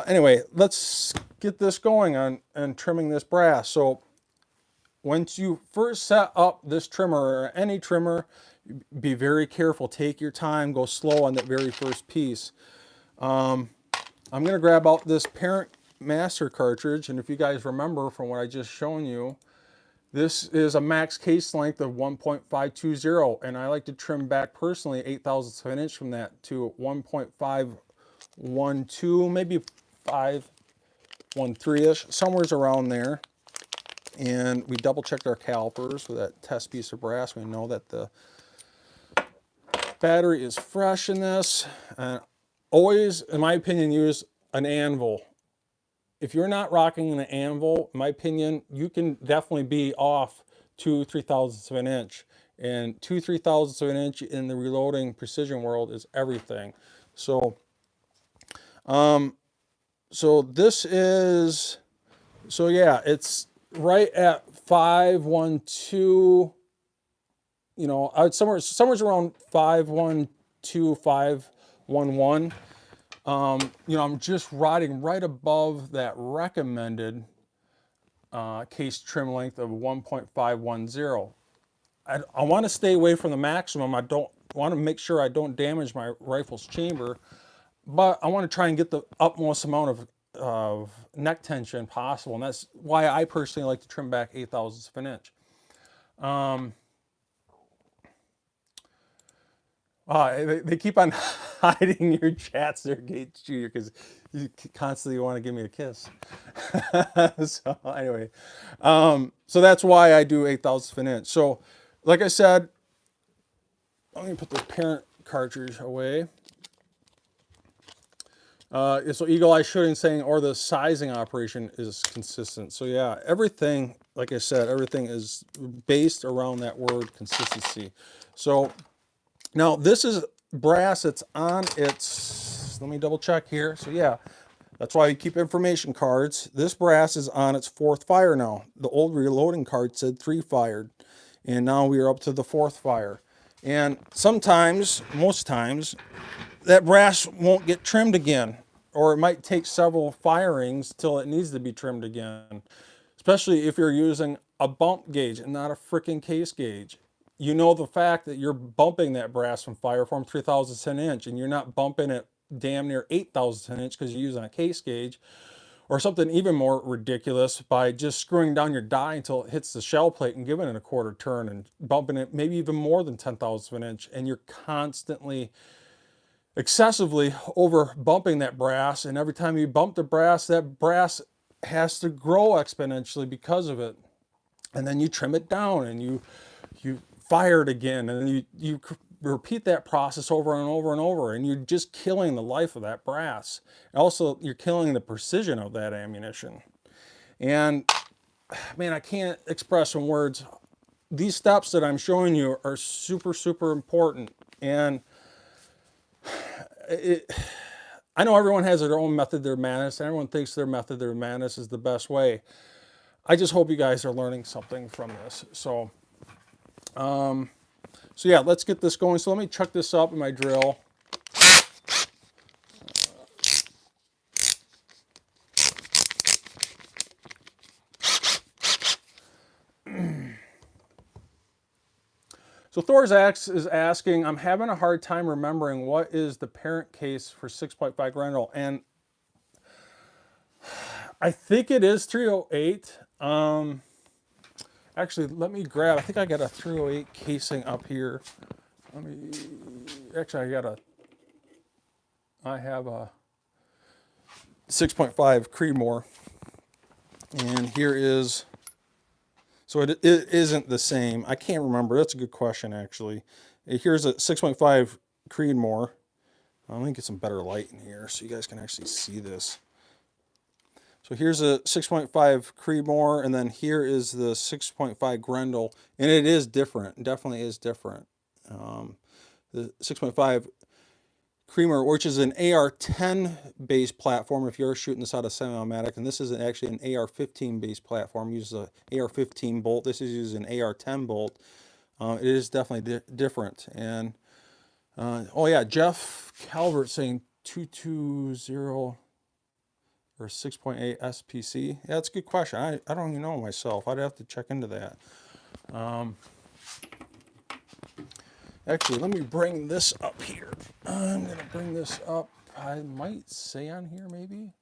Anyway, let's get this going on trimming this brass. So once you first set up this trimmer or any trimmer, be very careful. Take your time. Go slow on that very first piece. I'm going to grab out this parent master cartridge, and if you guys remember from what I just shown you, this is a max case length of 1.520, and I like to trim back personally 0.08 of an inch from that to 1.512, maybe 513-ish, somewhere around there. And we double checked our calipers with that test piece of brass. We know that the battery is fresh in this. And always, in my opinion, use an anvil. If you're not rocking an anvil, in my opinion, you can definitely be off 2/3 of an inch. And 2/3 of an inch in the reloading precision world is everything. So, yeah, it's right at 512. You know, somewhere around 512, 511. You know, I'm just riding right above that recommended case trim length of 1.510. I want to stay away from the maximum. I don't want to make sure I don't damage my rifle's chamber, but I want to try and get the utmost amount of neck tension possible, and that's why I personally like to trim back 0.08 of an inch. They keep on hiding your chats there, Gates Jr., because you constantly want to give me a kiss. So anyway, so that's why I do 0.08 of an inch. So like I said, let me put the parent cartridge away. So Eagle Eye Shooting saying, or the sizing operation is consistent. So yeah, everything, like I said, everything is based around that word consistency. So now this is brass. It's on its brass. Let me double check here. So yeah, that's why you keep information cards. This brass is on its 4th fire now. The old reloading card said 3 fired, and now we are up to the 4th fire. And sometimes, most times, that brass won't get trimmed again, or it might take several firings till it needs to be trimmed again, especially if you're using a bump gauge and not a freaking case gauge. You know the fact that you're bumping that brass from fire form 3/1000 an inch, and you're not bumping it damn near 8/1000 an inch because you're using a case gauge, or something even more ridiculous by just screwing down your die until it hits the shell plate and giving it a 1/4 turn and bumping it maybe even more than 10/1000 an inch, and you're constantly excessively over bumping that brass, and every time you bump the brass, that brass has to grow exponentially because of it. And then you trim it down and you fire it again, and then you repeat that process over and over and over, and you're just killing the life of that brass. Also, you're killing the precision of that ammunition. And man, I can't express in words, these steps that I'm showing you are super, super important. And I know everyone has their own method, their madness, and everyone thinks their method, their madness is the best way. I just hope you guys are learning something from this. So yeah, let's get this going. So let me chuck this up in my drill. So Thor's Axe is asking, I'm having a hard time remembering what is the parent case for 6.5 Grendel, and I think it is 308. Actually, let me grab, I think I got a 308 casing up here. Actually, I have a 6.5 Creedmoor, and here is, so it isn't the same. I can't remember. That's a good question, actually. Here's a 6.5 Creedmoor. Let me get some better light in here so you guys can actually see this. So here's a 6.5 Creedmoor, and then here is the 6.5 Grendel, and it is different. It definitely is different. The 6.5 Creedmoor, which is an AR-10 based platform if you're shooting this out of semi-automatic, and this is actually an AR-15 based platform. It uses a AR-15 bolt. This is using an AR-10 bolt. It is definitely different. And oh yeah, Jeff Calvert saying 220 or 6.8 SPC. Yeah, that's a good question. I don't even know myself. I'd have to check into that. Actually, let me bring this up here. I'm going to bring this up. I might say on here maybe.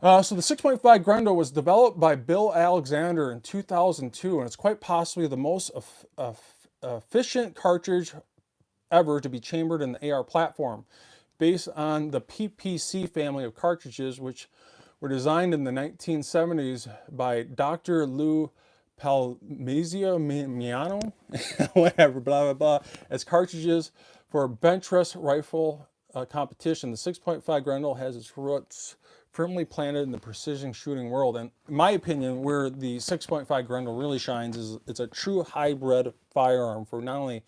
So the 6.5 Grendel was developed by Bill Alexander in 2002, and it's quite possibly the most efficient cartridge ever to be chambered in the AR platform, based on the PPC family of cartridges, which were designed in the 1970s by Dr. Lou Palmazio-Miano, whatever, blah, blah, blah, as cartridges for bench rest rifle competition. The 6.5 Grendel has its roots firmly planted in the precision shooting world. And in my opinion, where the 6.5 Grendel really shines is it's a true hybrid firearm for not only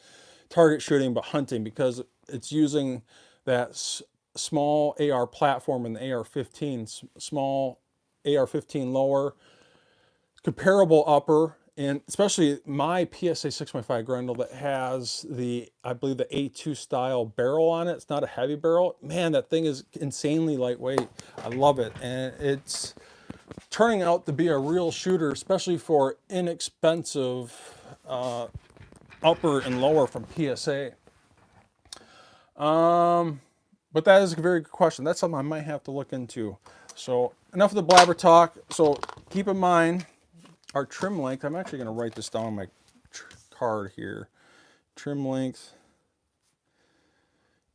target shooting, but hunting, because it's using that small AR platform in the AR-15, small AR-15 lower, comparable upper, and especially my PSA 6.5 Grendel that has the, I believe, the A2 style barrel on it. It's not a heavy barrel. Man, that thing is insanely lightweight. I love it. And it's turning out to be a real shooter, especially for inexpensive upper and lower from PSA. But that is a very good question. That's something I might have to look into. So enough of the blabber talk. So keep in mind, our trim length, I'm actually going to write this down on my card here. Trim length.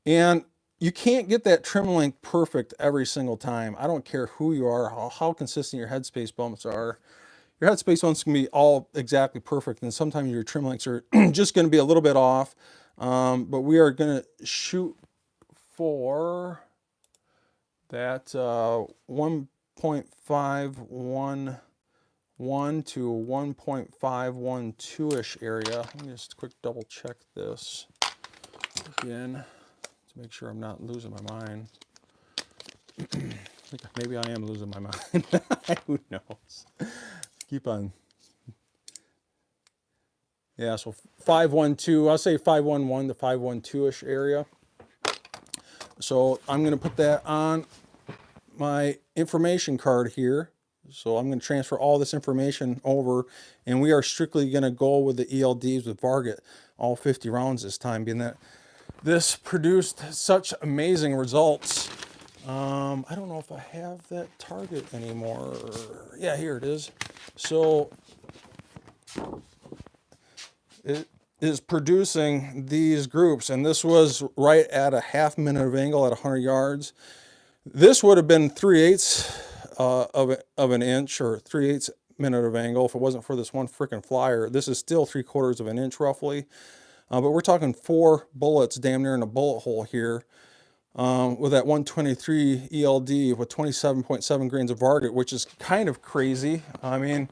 And you can't get that trim length perfect every single time. I don't care who you are, how consistent your headspace bumps are. Your headspace bumps can be all exactly perfect, and sometimes your trim lengths are just going to be a little bit off. But we are going to shoot for that 1.511 to 1.512-ish area. Let me just quick double check this again. to make sure I'm not losing my mind. Maybe I am losing my mind. Who knows? Keep on. Yeah, so 512, I'll say 511 to 512-ish area. So I'm going to put that on my information card here. So I'm going to transfer all this information over, and we are strictly going to go with the ELDs with Varget, all 50 rounds this time, being that this produced such amazing results. I don't know if I have that target anymore. Yeah, here it is. So it is producing these groups, and this was right at a half minute of angle at 100 yards. This would have been 3/8 of an inch, or 3/8 minute of angle if it wasn't for this one freaking flyer. This is still 3/4 of an inch roughly, but we're talking 4 bullets damn near in a bullet hole here, with that 123 ELD with 27.7 grains of Varget, which is kind of crazy. I mean,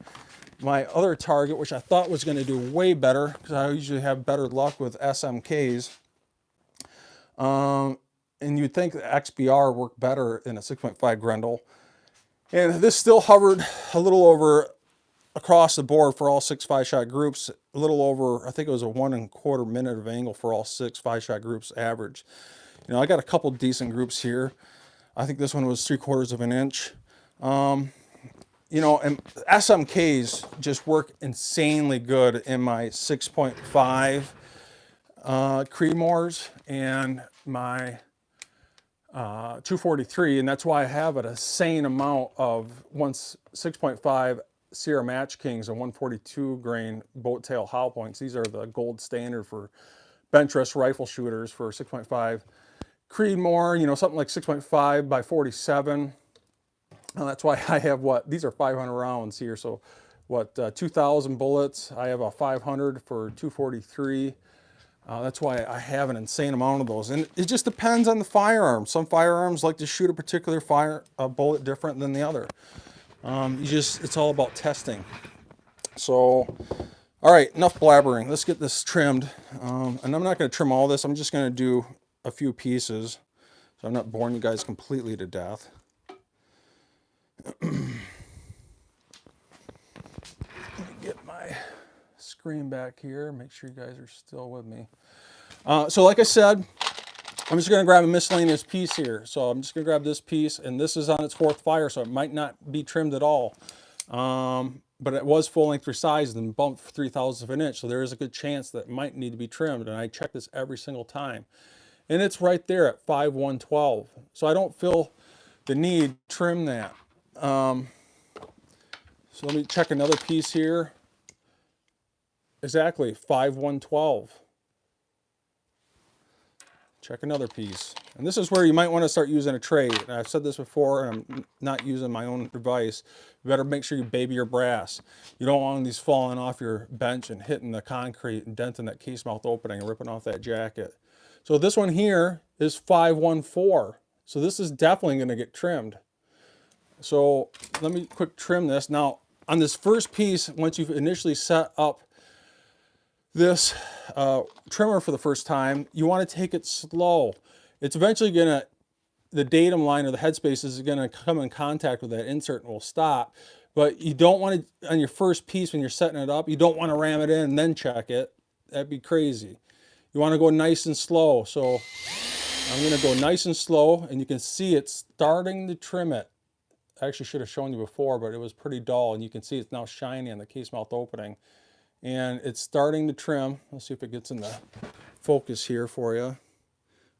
my other target, which I thought was going to do way better, because I usually have better luck with SMKs, and you'd think the XBR worked better in a 6.5 Grendel. And this still hovered a little over across the board for all 6 5-shot groups, a little over, I think it was a 1 1/4 minute of angle for all 6 5-shot groups average. You know, I got a couple decent groups here. I think this one was 3/4 of an inch. You know, and SMKs just work insanely good in my 6.5 Creedmoors and my 243, and that's why I have an insane amount of 6.5 Sierra Match Kings and 142 grain boat tail hollow points. These are the gold standard for bench rest rifle shooters for 6.5 Creedmoor, you know, something like 6.5 by 47. And that's why I have these are 500 rounds here. So 2,000 bullets. I have a 500 for 243. That's why I have an insane amount of those. And it just depends on the firearm. Some firearms like to shoot a particular bullet different than the other. It's all about testing. So, all right, enough blabbering. Let's get this trimmed. And I'm not going to trim all this. I'm just going to do a few pieces, so I'm not boring you guys completely to death. Let me get my screen back here, make sure you guys are still with me. So like I said, I'm just going to grab a miscellaneous piece here. So I'm just going to grab this piece, and this is on its 4th fire, so it might not be trimmed at all. But it was full length resized and bumped 3/1000 of an inch, so there is a good chance that it might need to be trimmed, and I check this every single time. And it's right there at 5/112. So I don't feel the need to trim that. So let me check another piece here. Exactly, 5/112. Check another piece. And this is where you might want to start using a tray. And I've said this before, and I'm not using my own device. You better make sure you baby your brass. You don't want these falling off your bench and hitting the concrete and denting that case mouth opening and ripping off that jacket. So this one here is 5/14. So this is definitely going to get trimmed. So let me quick trim this. Now on this first piece, once you've initially set up this trimmer for the first time, you want to take it slow. It's eventually gonna, the datum line or the headspace is gonna come in contact with that insert and will stop. But you don't want to, on your first piece when you're setting it up, you don't want to ram it in and then check it. That'd be crazy. You want to go nice and slow. So I'm gonna go nice and slow, and you can see it's starting to trim it. I actually should have shown you before, but it was pretty dull, and you can see it's now shiny on the case mouth opening. And it's starting to trim. Let's see if it gets in the focus here for you.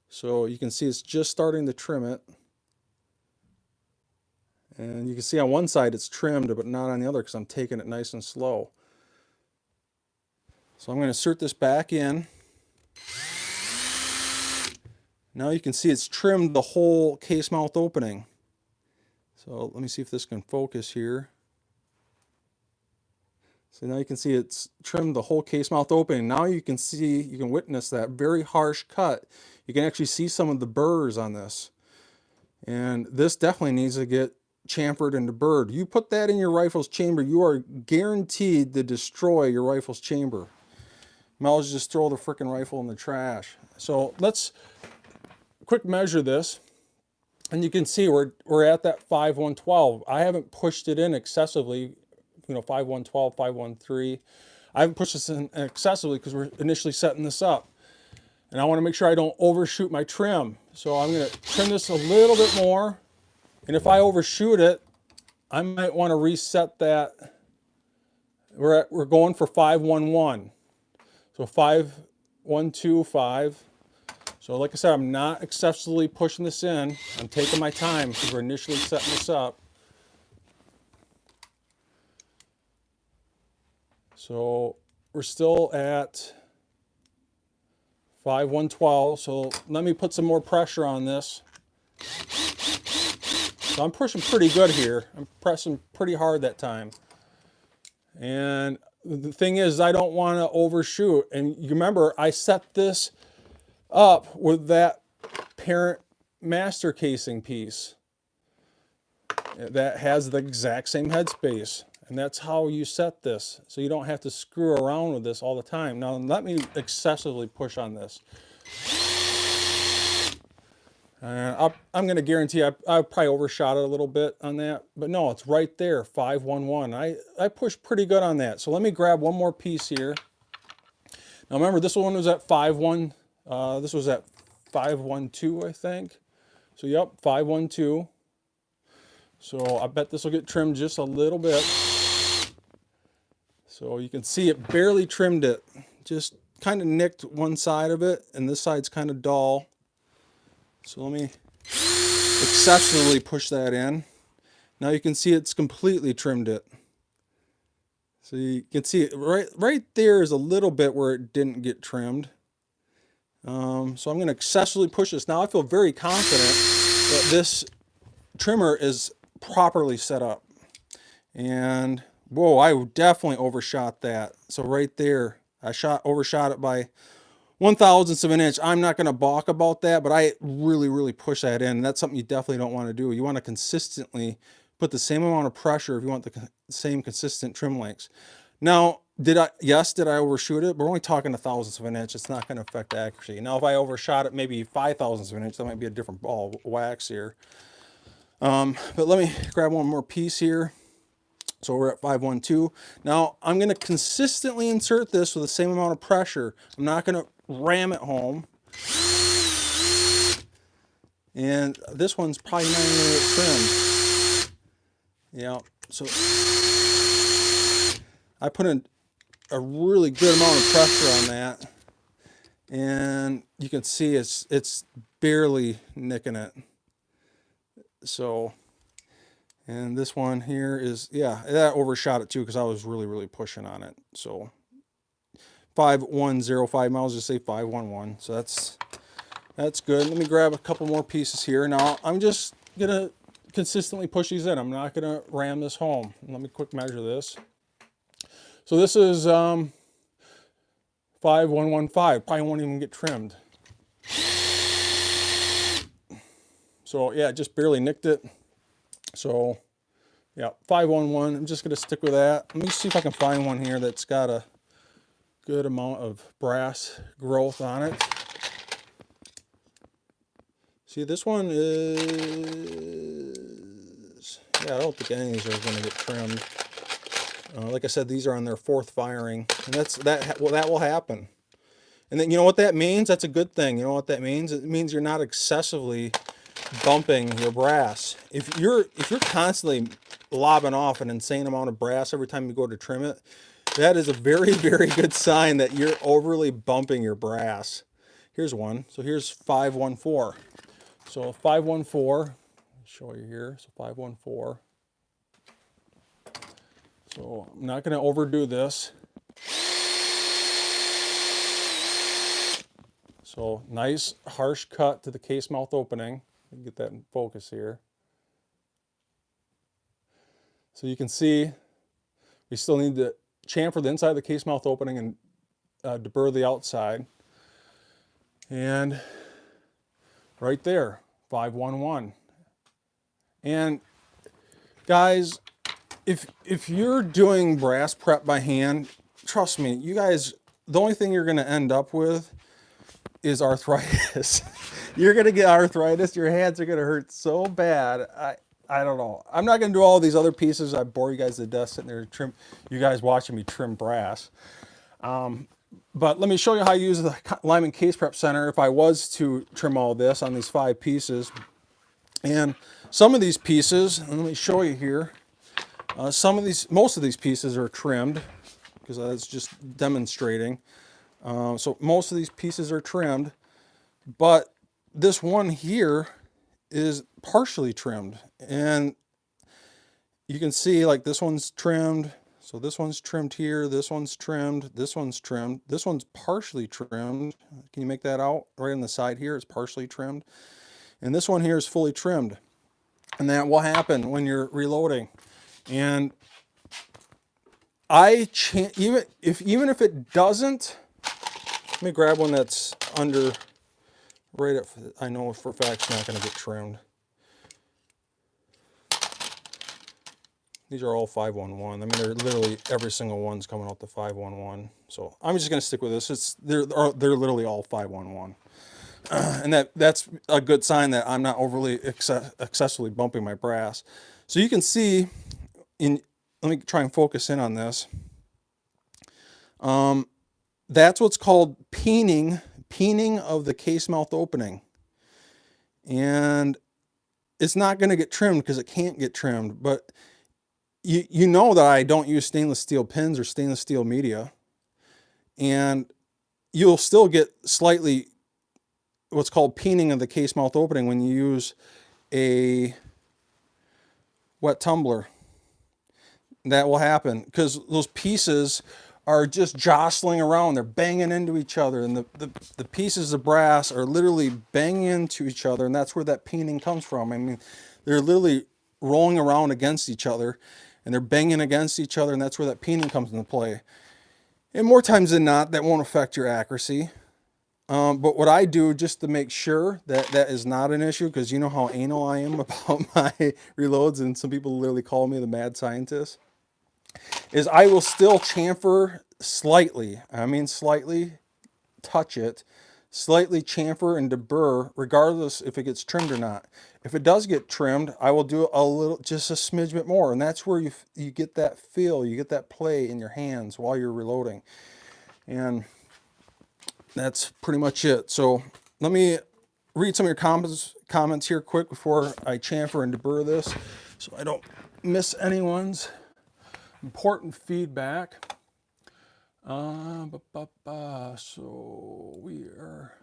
So you can see it's just starting to trim it. And you can see on one side it's trimmed, but not on the other because I'm taking it nice and slow. So I'm going to insert this back in. Now you can see it's trimmed the whole case mouth opening. So let me see if this can focus here. So now you can see it's trimmed the whole case mouth opening. Now you can see, you can witness that very harsh cut. You can actually see some of the burrs on this. And this definitely needs to get chamfered and deburred. You put that in your rifle's chamber, you are guaranteed to destroy your rifle's chamber. Might as well just throw the frickin' rifle in the trash. So let's quick measure this, and you can see we're at that 5112. I haven't pushed it in excessively, you know, 5112, 513. I haven't pushed this in excessively because we're initially setting this up. And I want to make sure I don't overshoot my trim. So I'm going to trim this a little bit more. And if I overshoot it, I might want to reset that. We're going for 511. So 5125. So like I said, I'm not excessively pushing this in. I'm taking my time because we're initially setting this up. So we're still at 5112. So let me put some more pressure on this. So I'm pushing pretty good here. I'm pressing pretty hard that time. And the thing is, I don't want to overshoot. And you remember, I set this up with that parent master casing piece that has the exact same headspace. And that's how you set this. So you don't have to screw around with this all the time. Now let me excessively push on this. I'm going to guarantee I probably overshot it a little bit on that. But no, it's right there, 511. I pushed pretty good on that. So let me grab one more piece here. Now remember, this one was at 5-1. This was at 512, I think. So yep, 512. So I bet this will get trimmed just a little bit. So you can see it barely trimmed it. Just kind of nicked one side of it, and this side's kind of dull. So let me excessively push that in. Now you can see it's completely trimmed it. So you can see it right there is a little bit where it didn't get trimmed. So I'm going to excessively push this. Now I feel very confident that this trimmer is properly set up. And whoa, I definitely overshot that. So right there, I overshot it by 1/1000th of an inch. I'm not going to balk about that, but I really push that in. And that's something you definitely don't want to do. You want to consistently put the same amount of pressure if you want the same consistent trim lengths. Now, did I overshoot it? We're only talking 1/1000th of an inch. It's not going to affect accuracy. Now, if I overshot it maybe 5/1000th of an inch, that might be a different ball of wax here. But let me grab one more piece here. So we're at 512. Now, I'm going to consistently insert this with the same amount of pressure. I'm not going to ram it home. And this one's probably not even going to get trimmed. Yeah, so I put in a really good amount of pressure on that. And you can see it's barely nicking it. So, and this one here is, yeah, that overshot it too because I was really pushing on it. So 5105 miles, just say 511. So that's good. Let me grab a couple more pieces here. Now I'm just gonna consistently push these in. I'm not gonna ram this home. Let me quick measure this. So this is 5115. Probably won't even get trimmed. So yeah, just barely nicked it. So yeah, 511. I'm just gonna stick with that. Let me see if I can find one here that's got a good amount of brass growth on it. See, this one is, yeah, I don't think any of these are gonna get trimmed. Like I said, these are on their 4th firing, and that will happen. And then you know what that means? That's a good thing. You know what that means? It means you're not excessively bumping your brass. If you're constantly lobbing off an insane amount of brass every time you go to trim it, that is a very good sign that you're overly bumping your brass. Here's one. So here's 514. So 514, I'll show you here. So 514. So I'm not going to overdo this. So nice harsh cut to the case mouth opening. Get that in focus here. So you can see we still need to chamfer the inside of the case mouth opening and deburr the outside. And right there, 511. And guys, if you're doing brass prep by hand, trust me, you guys, the only thing you're going to end up with is arthritis. You're gonna get arthritis. Your hands are gonna hurt so bad. I don't know. I'm not gonna do all these other pieces. I bore you guys to death sitting there to trim. You guys watching me trim brass. But let me show you how I use the Lyman Case Prep Center if I was to trim all this on these 5 pieces. And some of these pieces, and let me show you here. Most of these pieces are trimmed because that's just demonstrating. So most of these pieces are trimmed, but this one here is partially trimmed, and you can see like this one's trimmed. So this one's trimmed here, this one's trimmed, this one's trimmed, this one's partially trimmed. Can you make that out? Right on the side here, it's partially trimmed. And this one here is fully trimmed. And that will happen when you're reloading. And even if it doesn't, let me grab one that's under, right up, I know for a fact it's not going to get trimmed. These are all 511. I mean, they're literally every single one's coming out the 511. So I'm just going to stick with this. They're literally all 511. And that's a good sign that I'm not overly excessively bumping my brass. So you can see, let me try and focus in on this. That's what's called peening of the case mouth opening. And it's not going to get trimmed because it can't get trimmed, but you know that I don't use stainless steel pins or stainless steel media, and you'll still get slightly what's called peening of the case mouth opening when you use a wet tumbler. That will happen because those pieces are just jostling around. They're banging into each other, and the pieces of brass are literally banging into each other, and that's where that peening comes from. I mean, they're literally rolling around against each other, and they're banging against each other, and that's where that peening comes into play. And more times than not, that won't affect your accuracy. But what I do just to make sure that that is not an issue, because you know how anal I am about my reloads, and some people literally call me the mad scientist, is I will still chamfer slightly. I mean slightly, touch it, slightly chamfer and deburr, regardless if it gets trimmed or not. If it does get trimmed, I will do a little, just a smidge bit more, and that's where you get that feel, you get that play in your hands while you're reloading. And that's pretty much it. So let me read some of your comments here quick before I chamfer and deburr this, so I don't miss anyone's important feedback. So we are.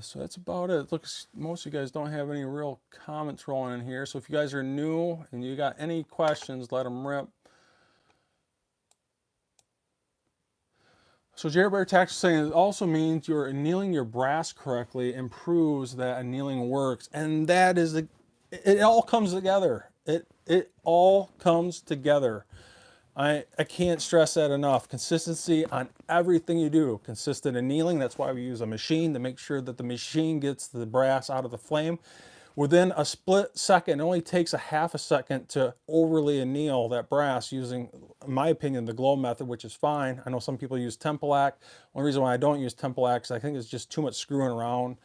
So that's about it. It looks most of you guys don't have any real comments rolling in here. So if you guys are new and you got any questions, let them rip. So Jared Bear Tax is saying it also means you're annealing your brass correctly, improves that annealing works, and that is it all comes together. It all comes together. I can't stress that enough. Consistency on everything you do. Consistent annealing. That's why we use a machine, to make sure that the machine gets the brass out of the flame within a split second. It only takes a half a second to overly anneal that brass using, in my opinion, the glow method, which is fine. I know some people use Tempolac. One reason why I don't use Tempolac is I think it's just too much screwing around.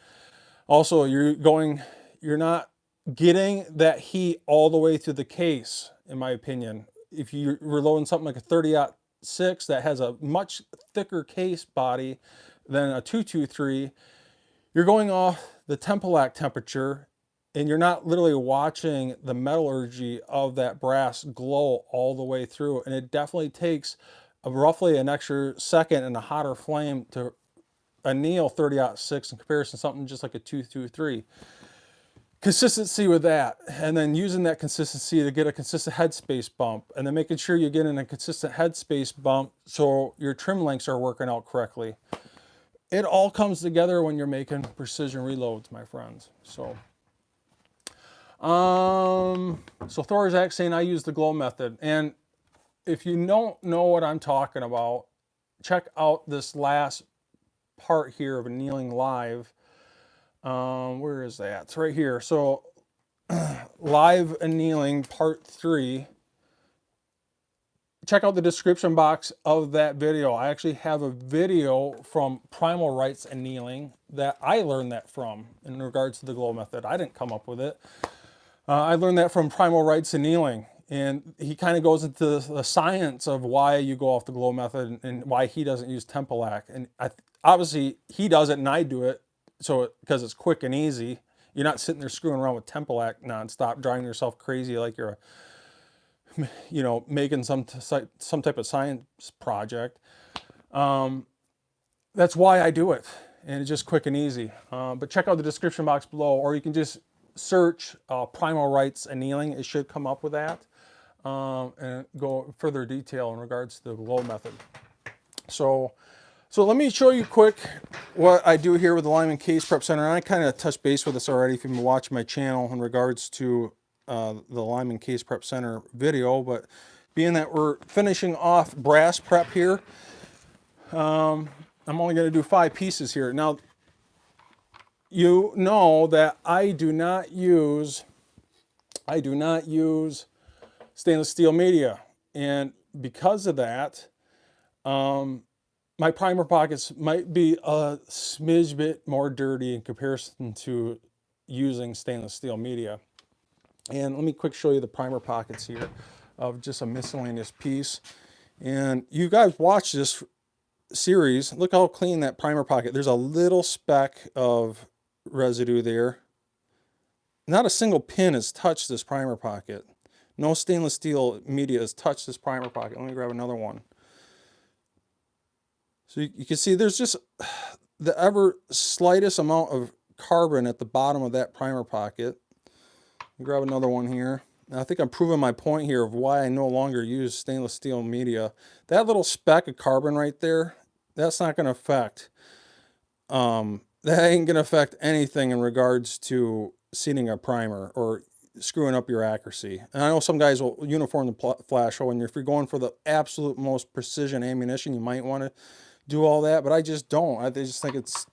Also, you're not getting that heat all the way through the case, in my opinion. If you're reloading something like a 30-06 that has a much thicker case body than a 223, you're going off the Tempolac temperature, and you're not literally watching the metallurgy of that brass glow all the way through. And it definitely takes roughly an extra second and a hotter flame to anneal 30-06 in comparison to something just like a 223. Consistency with that, and then using that consistency to get a consistent headspace bump, and then making sure you're getting a consistent headspace bump so your trim lengths are working out correctly. It all comes together when you're making precision reloads, my friends. So Thorzak saying I use the glow method, and if you don't know what I'm talking about, check out this last part here of Annealing Live. Where is that? It's right here. So live annealing part 3. check out the description box of that video. I actually have a video from Primal Rights Annealing that I learned that from in regards to the glow method. I didn't come up with it. I learned that from Primal Rights Annealing, and he kind of goes into the science of why you go off the glow method and why he doesn't use Tempolac. And obviously he does it and I do it, so because it's quick and easy. You're not sitting there screwing around with Tempolac nonstop, driving yourself crazy like you're making some type of science project. That's why I do it, and it's just quick and easy. But check out the description box below, or you can just search Primal Rights Annealing. It should come up with that, and go further detail in regards to the glow method. So let me show you quick what I do here with the Lyman Case Prep Center. And I kind of touched base with this already if you've been watching my channel in regards to the Lyman Case Prep Center video, but being that we're finishing off brass prep here, I'm only going to do 5 pieces here. Now, you know that I do not use stainless steel media, and because of that, my primer pockets might be a smidge bit more dirty in comparison to using stainless steel media. And let me quick show you the primer pockets here of just a miscellaneous piece. And you guys watch this series, look how clean that primer pocket. There's a little speck of residue there. Not a single pin has touched this primer pocket. No stainless steel media has touched this primer pocket. Let me grab another one. So you can see there's just the ever slightest amount of carbon at the bottom of that primer pocket. Grab another one here. Now I think I'm proving my point here of why I no longer use stainless steel media. That little speck of carbon right there, that's not going to affect, that ain't going to affect anything in regards to seating a primer or screwing up your accuracy. And I know some guys will uniform the flash hole, and if you're going for the absolute most precision ammunition, you might want to do all that, but I just don't. I just think it's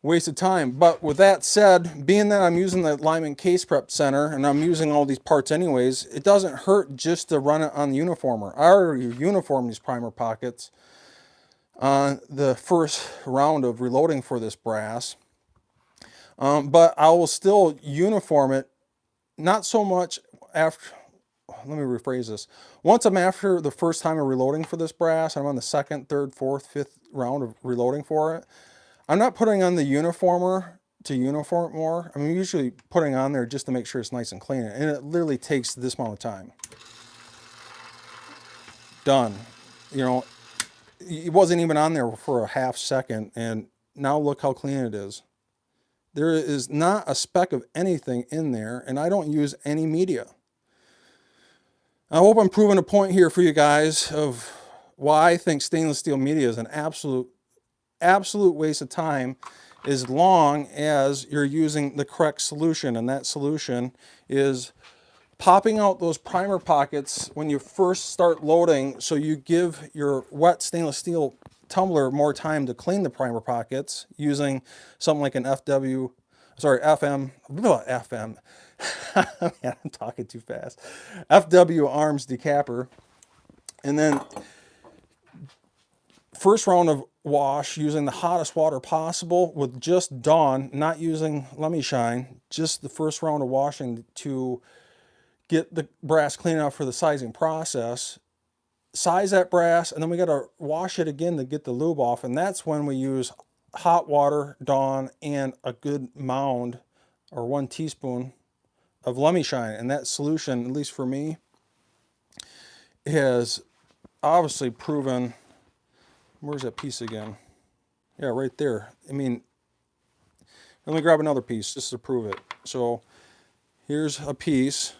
waste of time. But with that said, being that I'm using the Lyman Case Prep Center and I'm using all these parts anyways, it doesn't hurt just to run it on the uniformer. I already uniformed these primer pockets on the first round of reloading for this brass. But I will still uniform it, not so much after, let me rephrase this. Once I'm after the first time of reloading for this brass, I'm on the second, third, fourth, fifth round of reloading for it, I'm not putting on the uniformer to uniform it more. I'm usually putting on there just to make sure it's nice and clean. And it literally takes this amount of time. Done. You know, it wasn't even on there for a half second, and now look how clean it is. There is not a speck of anything in there, and I don't use any media. I hope I'm proving a point here for you guys of why I think stainless steel media is an absolute waste of time, as long as you're using the correct solution. And that solution is popping out those primer pockets when you first start loading, so you give your wet stainless steel tumbler more time to clean the primer pockets using something like an FM, man, I'm talking too fast, FW arms decapper. And then first round of wash using the hottest water possible with just Dawn, not using Let Me Shine, just the first round of washing to get the brass clean enough for the sizing process. Size that brass, and then we got to wash it again to get the lube off, and that's when we use hot water, Dawn, and a good mound or 1 teaspoon of Let Me Shine. And that solution, at least for me, has obviously proven. Where's that piece again? Yeah, right there. I mean, let me grab another piece just to prove it. So here's a piece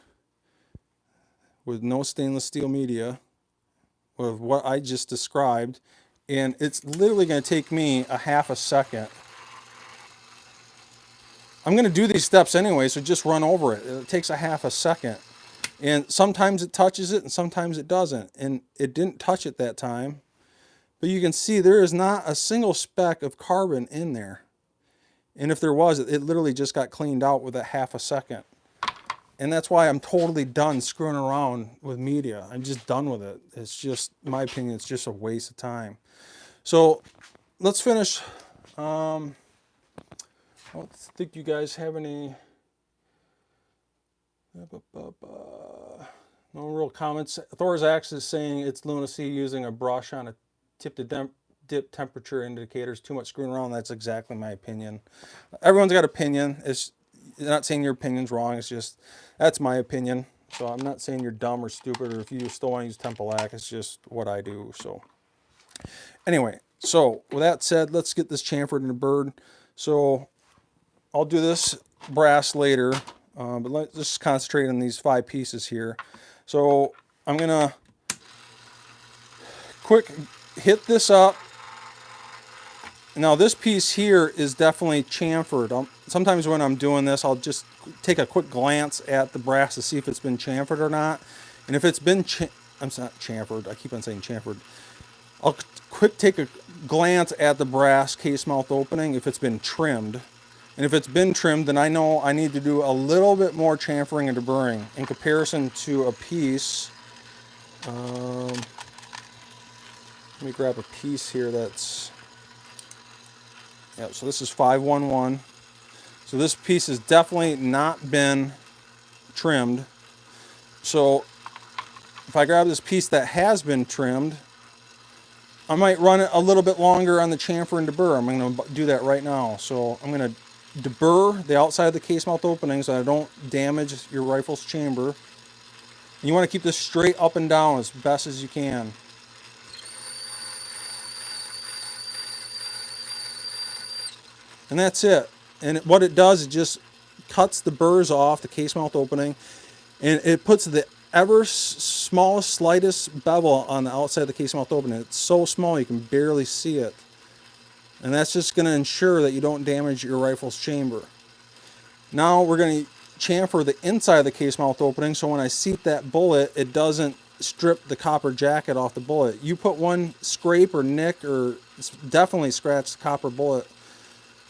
with no stainless steel media of what I just described, and it's literally going to take me a half a second. I'm going to do these steps anyway, so just run over it. It takes a half a second, and sometimes it touches it and sometimes it doesn't, and it didn't touch it that time. But you can see there is not a single speck of carbon in there. And if there was, it literally just got cleaned out with a half a second. And that's why I'm totally done screwing around with media. I'm just done with it. It's just, in my opinion, it's just a waste of time. So let's finish. I don't think you guys have any no real comments. Thor's Axe is saying it's lunacy using a brush on a tip to dip temperature indicators. Too much screwing around. That's exactly my opinion. Everyone's got opinion. It's not saying your opinion's wrong. It's just, that's my opinion. So I'm not saying you're dumb or stupid, or if you still want to use Tempalac. It's just what I do. So anyway, so with that said, let's get this chamfered and deburred. So I'll do this brass later, but let's just concentrate on these 5 pieces here. So I'm gonna quick hit this up. Now this piece here is definitely chamfered. Sometimes when I'm doing this, I'll just take a quick glance at the brass to see if it's been chamfered or not. And if it's been, I'm not chamfered, I keep on saying chamfered. I'll quick take a glance at the brass case mouth opening if it's been trimmed. And if it's been trimmed, then I know I need to do a little bit more chamfering and deburring in comparison to a piece. Let me grab a piece here that's, yeah, so this is 511. So this piece has definitely not been trimmed. So if I grab this piece that has been trimmed, I might run it a little bit longer on the chamfer and deburr. I'm going to do that right now. So I'm going to deburr the outside of the case mouth opening so I don't damage your rifle's chamber. And you want to keep this straight up and down as best as you can. And that's it. And what it does, it just cuts the burrs off the case mouth opening, and it puts the ever smallest, slightest bevel on the outside of the case mouth opening. It's so small you can barely see it. And that's just going to ensure that you don't damage your rifle's chamber. Now we're going to chamfer the inside of the case mouth opening, so when I seat that bullet, it doesn't strip the copper jacket off the bullet. You put one scrape or nick, or definitely scratch the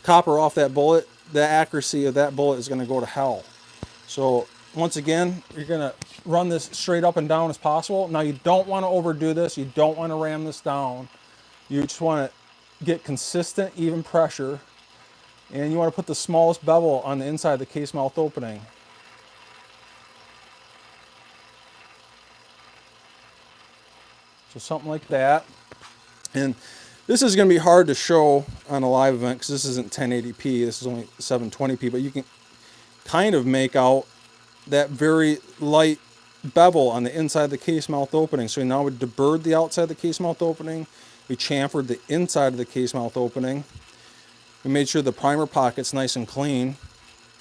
copper off that bullet, the accuracy of that bullet is going to go to hell. So once again, you're going to run this straight up and down as possible. Now you don't want to overdo this. You don't want to ram this down. You just want to get consistent, even pressure. And you want to put the smallest bevel on the inside of the case mouth opening. So something like that. And this is going to be hard to show on a live event because this isn't 1080p, this is only 720p, but you can kind of make out that very light bevel on the inside of the case mouth opening. So now we deburred the outside of the case mouth opening, we chamfered the inside of the case mouth opening, we made sure the primer pocket's nice and clean,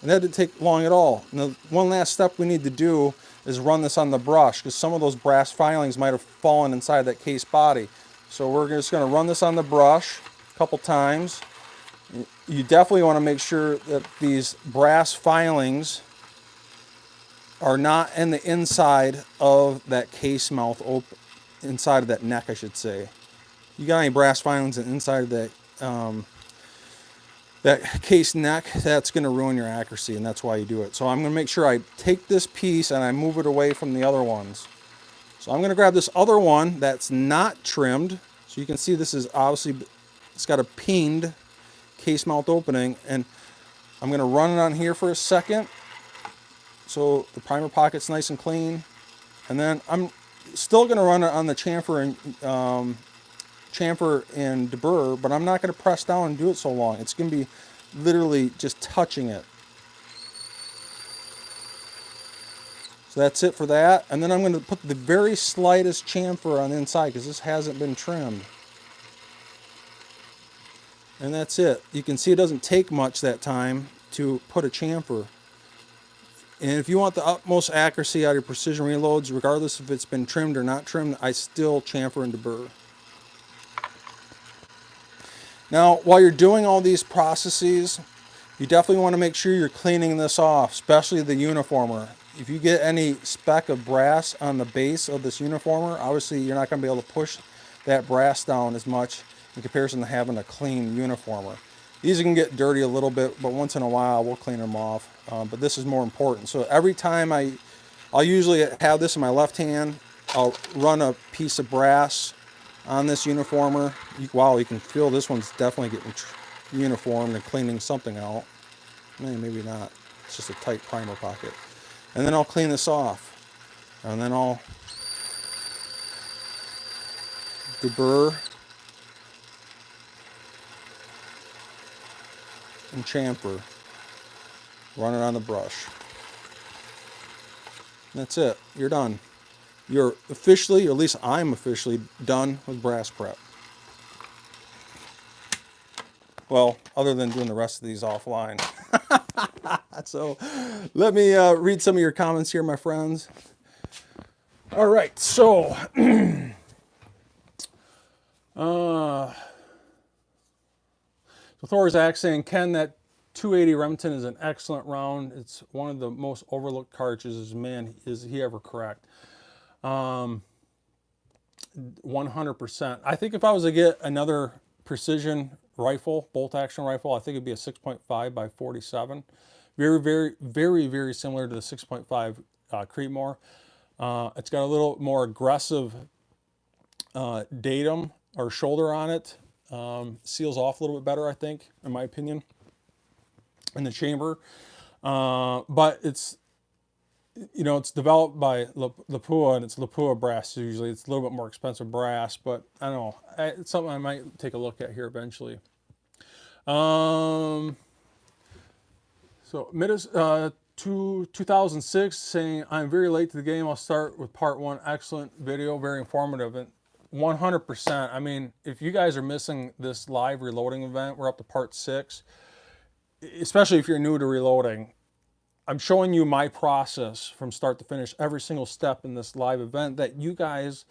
and that didn't take long at all. Now, one last step we need to do is run this on the brush because some of those brass filings might have fallen inside that case body. So we're just going to run this on the brush a couple times. You definitely want to make sure that these brass filings are not in the inside of that case mouth open, inside of that neck, I should say. You got any brass filings inside of that that case neck, that's going to ruin your accuracy, and that's why you do it. So I'm going to make sure I take this piece and I move it away from the other ones. So I'm going to grab this other one that's not trimmed. So you can see this is obviously, it's got a peened case mouth opening, and I'm going to run it on here for a second so the primer pocket's nice and clean. And then I'm still going to run it on the chamfer and deburr, but I'm not going to press down and do it so long. It's going to be literally just touching it. So that's it for that. And then I'm going to put the very slightest chamfer on the inside because this hasn't been trimmed. And that's it. You can see it doesn't take much that time to put a chamfer. And if you want the utmost accuracy out of your precision reloads, regardless if it's been trimmed or not trimmed, I still chamfer and deburr. Now, while you're doing all these processes, you definitely want to make sure you're cleaning this off, especially the uniformer. If you get any speck of brass on the base of this uniformer, obviously you're not going to be able to push that brass down as much in comparison to having a clean uniformer. These can get dirty a little bit, but once in a while we'll clean them off. But this is more important. So every time I'll usually have this in my left hand. I'll run a piece of brass on this uniformer. Wow, you can feel this one's definitely getting uniformed and cleaning something out. Maybe not. It's just a tight primer pocket. And then I'll clean this off. And then I'll deburr and chamfer. Run it on the brush. That's it. You're done. You're officially, or at least I'm officially, done with brass prep. Well, other than doing the rest of these offline. So let me read some of your comments here, my friends. All right, so so Thor's Axe saying, Ken, that 280 Remington is an excellent round. It's one of the most overlooked cartridges. Man, is he ever correct. 100%. I think if I was to get another precision rifle, bolt action rifle, I think it'd be a 6.5 by 47. Very, very, very, very similar to the 6.5 Creedmoor. It's got a little more aggressive datum or shoulder on it. Seals off a little bit better, I think, in my opinion, in the chamber. But it's, you know, it's developed by Lapua, and it's Lapua brass usually. It's a little bit more expensive brass, but I don't know. It's something I might take a look at here eventually. So, 2006 saying, I'm very late to the game. I'll start with part 1. Excellent video, very informative. And 100%. I mean, if you guys are missing this live reloading event, we're up to part 6. Especially if you're new to reloading, I'm showing you my process from start to finish, every single step in this live event, that you guys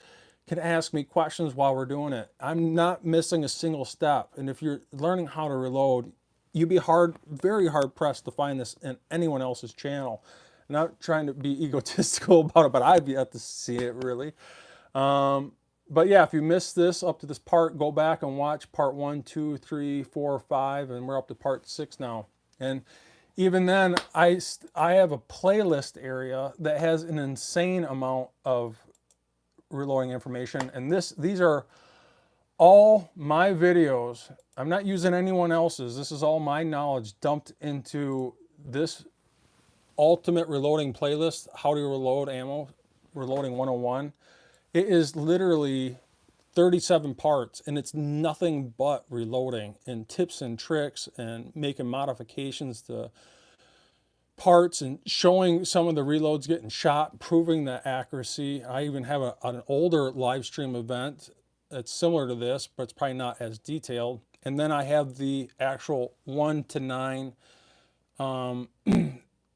can ask me questions while we're doing it. I'm not missing a single step. And if you're learning how to reload, you'd be very hard pressed to find this in anyone else's channel. I'm not trying to be egotistical about it, but I've yet to see it really. But yeah, if you missed this up to this part, go back and watch part 1, 2, 3, 4, 5, and we're up to part 6 now. And even then, I have a playlist area that has an insane amount of reloading information. And these are all my videos. I'm not using anyone else's. This is all my knowledge dumped into this ultimate reloading playlist, How to Reload Ammo, Reloading 101. It is literally 37 parts, and it's nothing but reloading and tips and tricks and making modifications to parts and showing some of the reloads getting shot, proving the accuracy. I even have an older live stream event that's similar to this, but it's probably not as detailed. And then I have the actual 1 to 9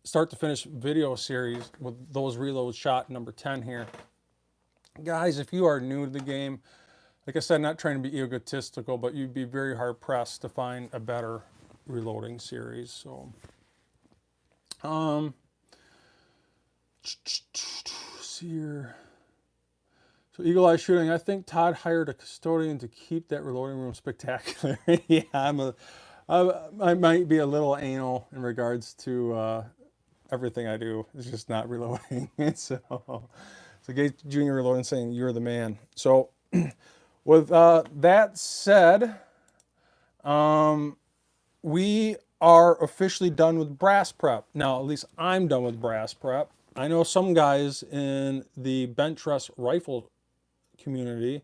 start to finish video series with those reloads shot, number 10 here. Guys, if you are new to the game, like I said, not trying to be egotistical, but you'd be very hard pressed to find a better reloading series. So, see here. So Eagle Eye Shooting, I think Todd hired a custodian to keep that reloading room spectacular. Yeah, I might be a little anal in regards to everything I do. It's just not reloading. So Gates Jr. Reloading saying, you're the man. So with that said, we are officially done with brass prep. Now, at least I'm done with brass prep. I know some guys in the bench rest rifle community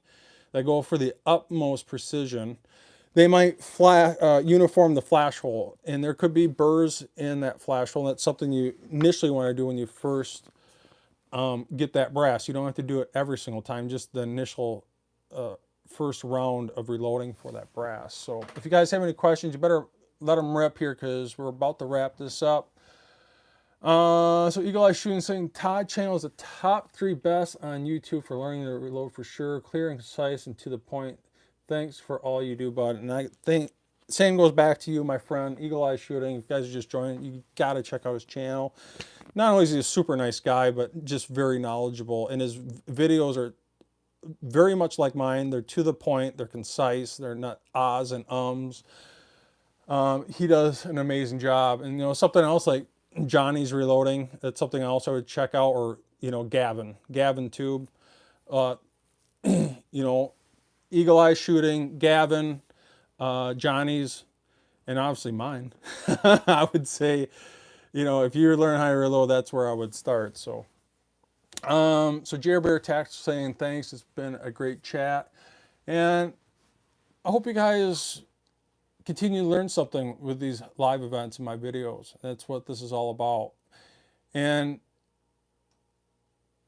that go for the utmost precision. They might uniform the flash hole, and there could be burrs in that flash hole. That's something you initially want to do when you first get that brass. You don't have to do it every single time, just the initial first round of reloading for that brass. So if you guys have any questions, you better let them rip here because we're about to wrap this up. So Eagle Eye Shooting saying, Todd channel is the top 3 best on YouTube for learning to reload for sure. Clear and concise and to the point. Thanks for all you do, bud. And I think same goes back to you, my friend, Eagle Eye Shooting. If you guys are just joining, you got to check out his channel. Not only is he a super nice guy, but just very knowledgeable. And his videos are very much like mine. They're to the point. They're concise. They're not ahs and ums. He does an amazing job. And, you know, something else like Johnny's reloading, that's something else I would check out, or, you know, Gavin Tube, you know, Eagle Eye Shooting, Gavin, Johnny's, and obviously mine. I would say, you know, if you're learning how to reload, that's where I would start. So, so Jer Bear Tax saying thanks. It's been a great chat. And I hope you guys continue to learn something with these live events and my videos. That's what this is all about. And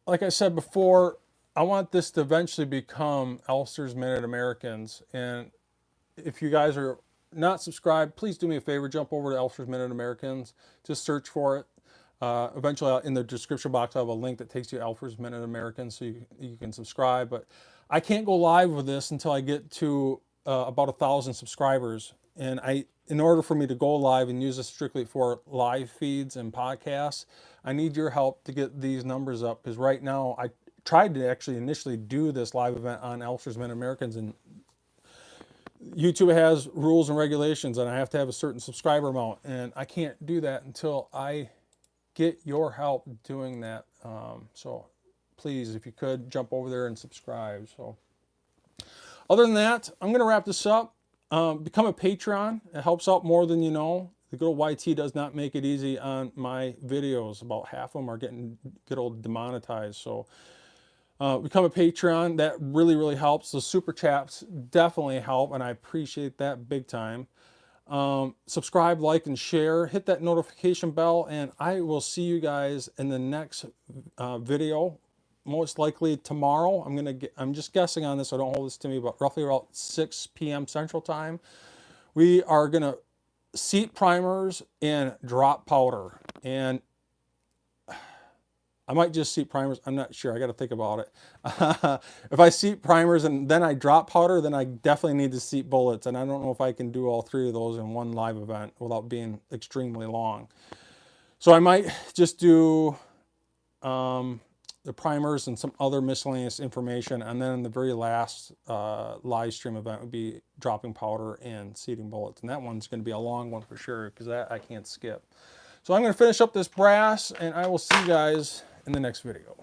like I said before, I want this to eventually become Elfster's Minute Americans. And if you guys are not subscribed, please do me a favor, jump over to Elfster's Minute Americans. Just search for it. Eventually, in the description box, I have a link that takes you to Elfster's Minute Americans, so you can subscribe. But I can't go live with this until I get to about 1,000 subscribers. And in order for me to go live and use this strictly for live feeds and podcasts, I need your help to get these numbers up. Because right now, I tried to actually initially do this live event on Elfster's Minute Americans, and YouTube has rules and regulations, and I have to have a certain subscriber amount, and I can't do that until I get your help doing that. So please, if you could, jump over there and subscribe. So other than that, I'm going to wrap this up. Become a Patreon. It helps out more than you know. The good old YT does not make it easy on my videos. About half of them are getting good old demonetized. So become a Patreon. That really, really helps. The super chats definitely help, and I appreciate that big time. Subscribe, like, and share. Hit that notification bell, and I will see you guys in the next video. Most likely tomorrow. I'm just guessing on this, so don't hold this to me, but roughly about 6 p.m. Central Time. We are gonna seat primers and drop powder, and I might just seat primers. I'm not sure. I got to think about it. If I seat primers and then I drop powder, then I definitely need to seat bullets, and I don't know if I can do all 3 of those in one live event without being extremely long. So I might just do the primers and some other miscellaneous information, and then the very last live stream event would be dropping powder and seating bullets, and that one's going to be a long one for sure, because that I can't skip. So I'm going to finish up this brass, and I will see you guys in the next video.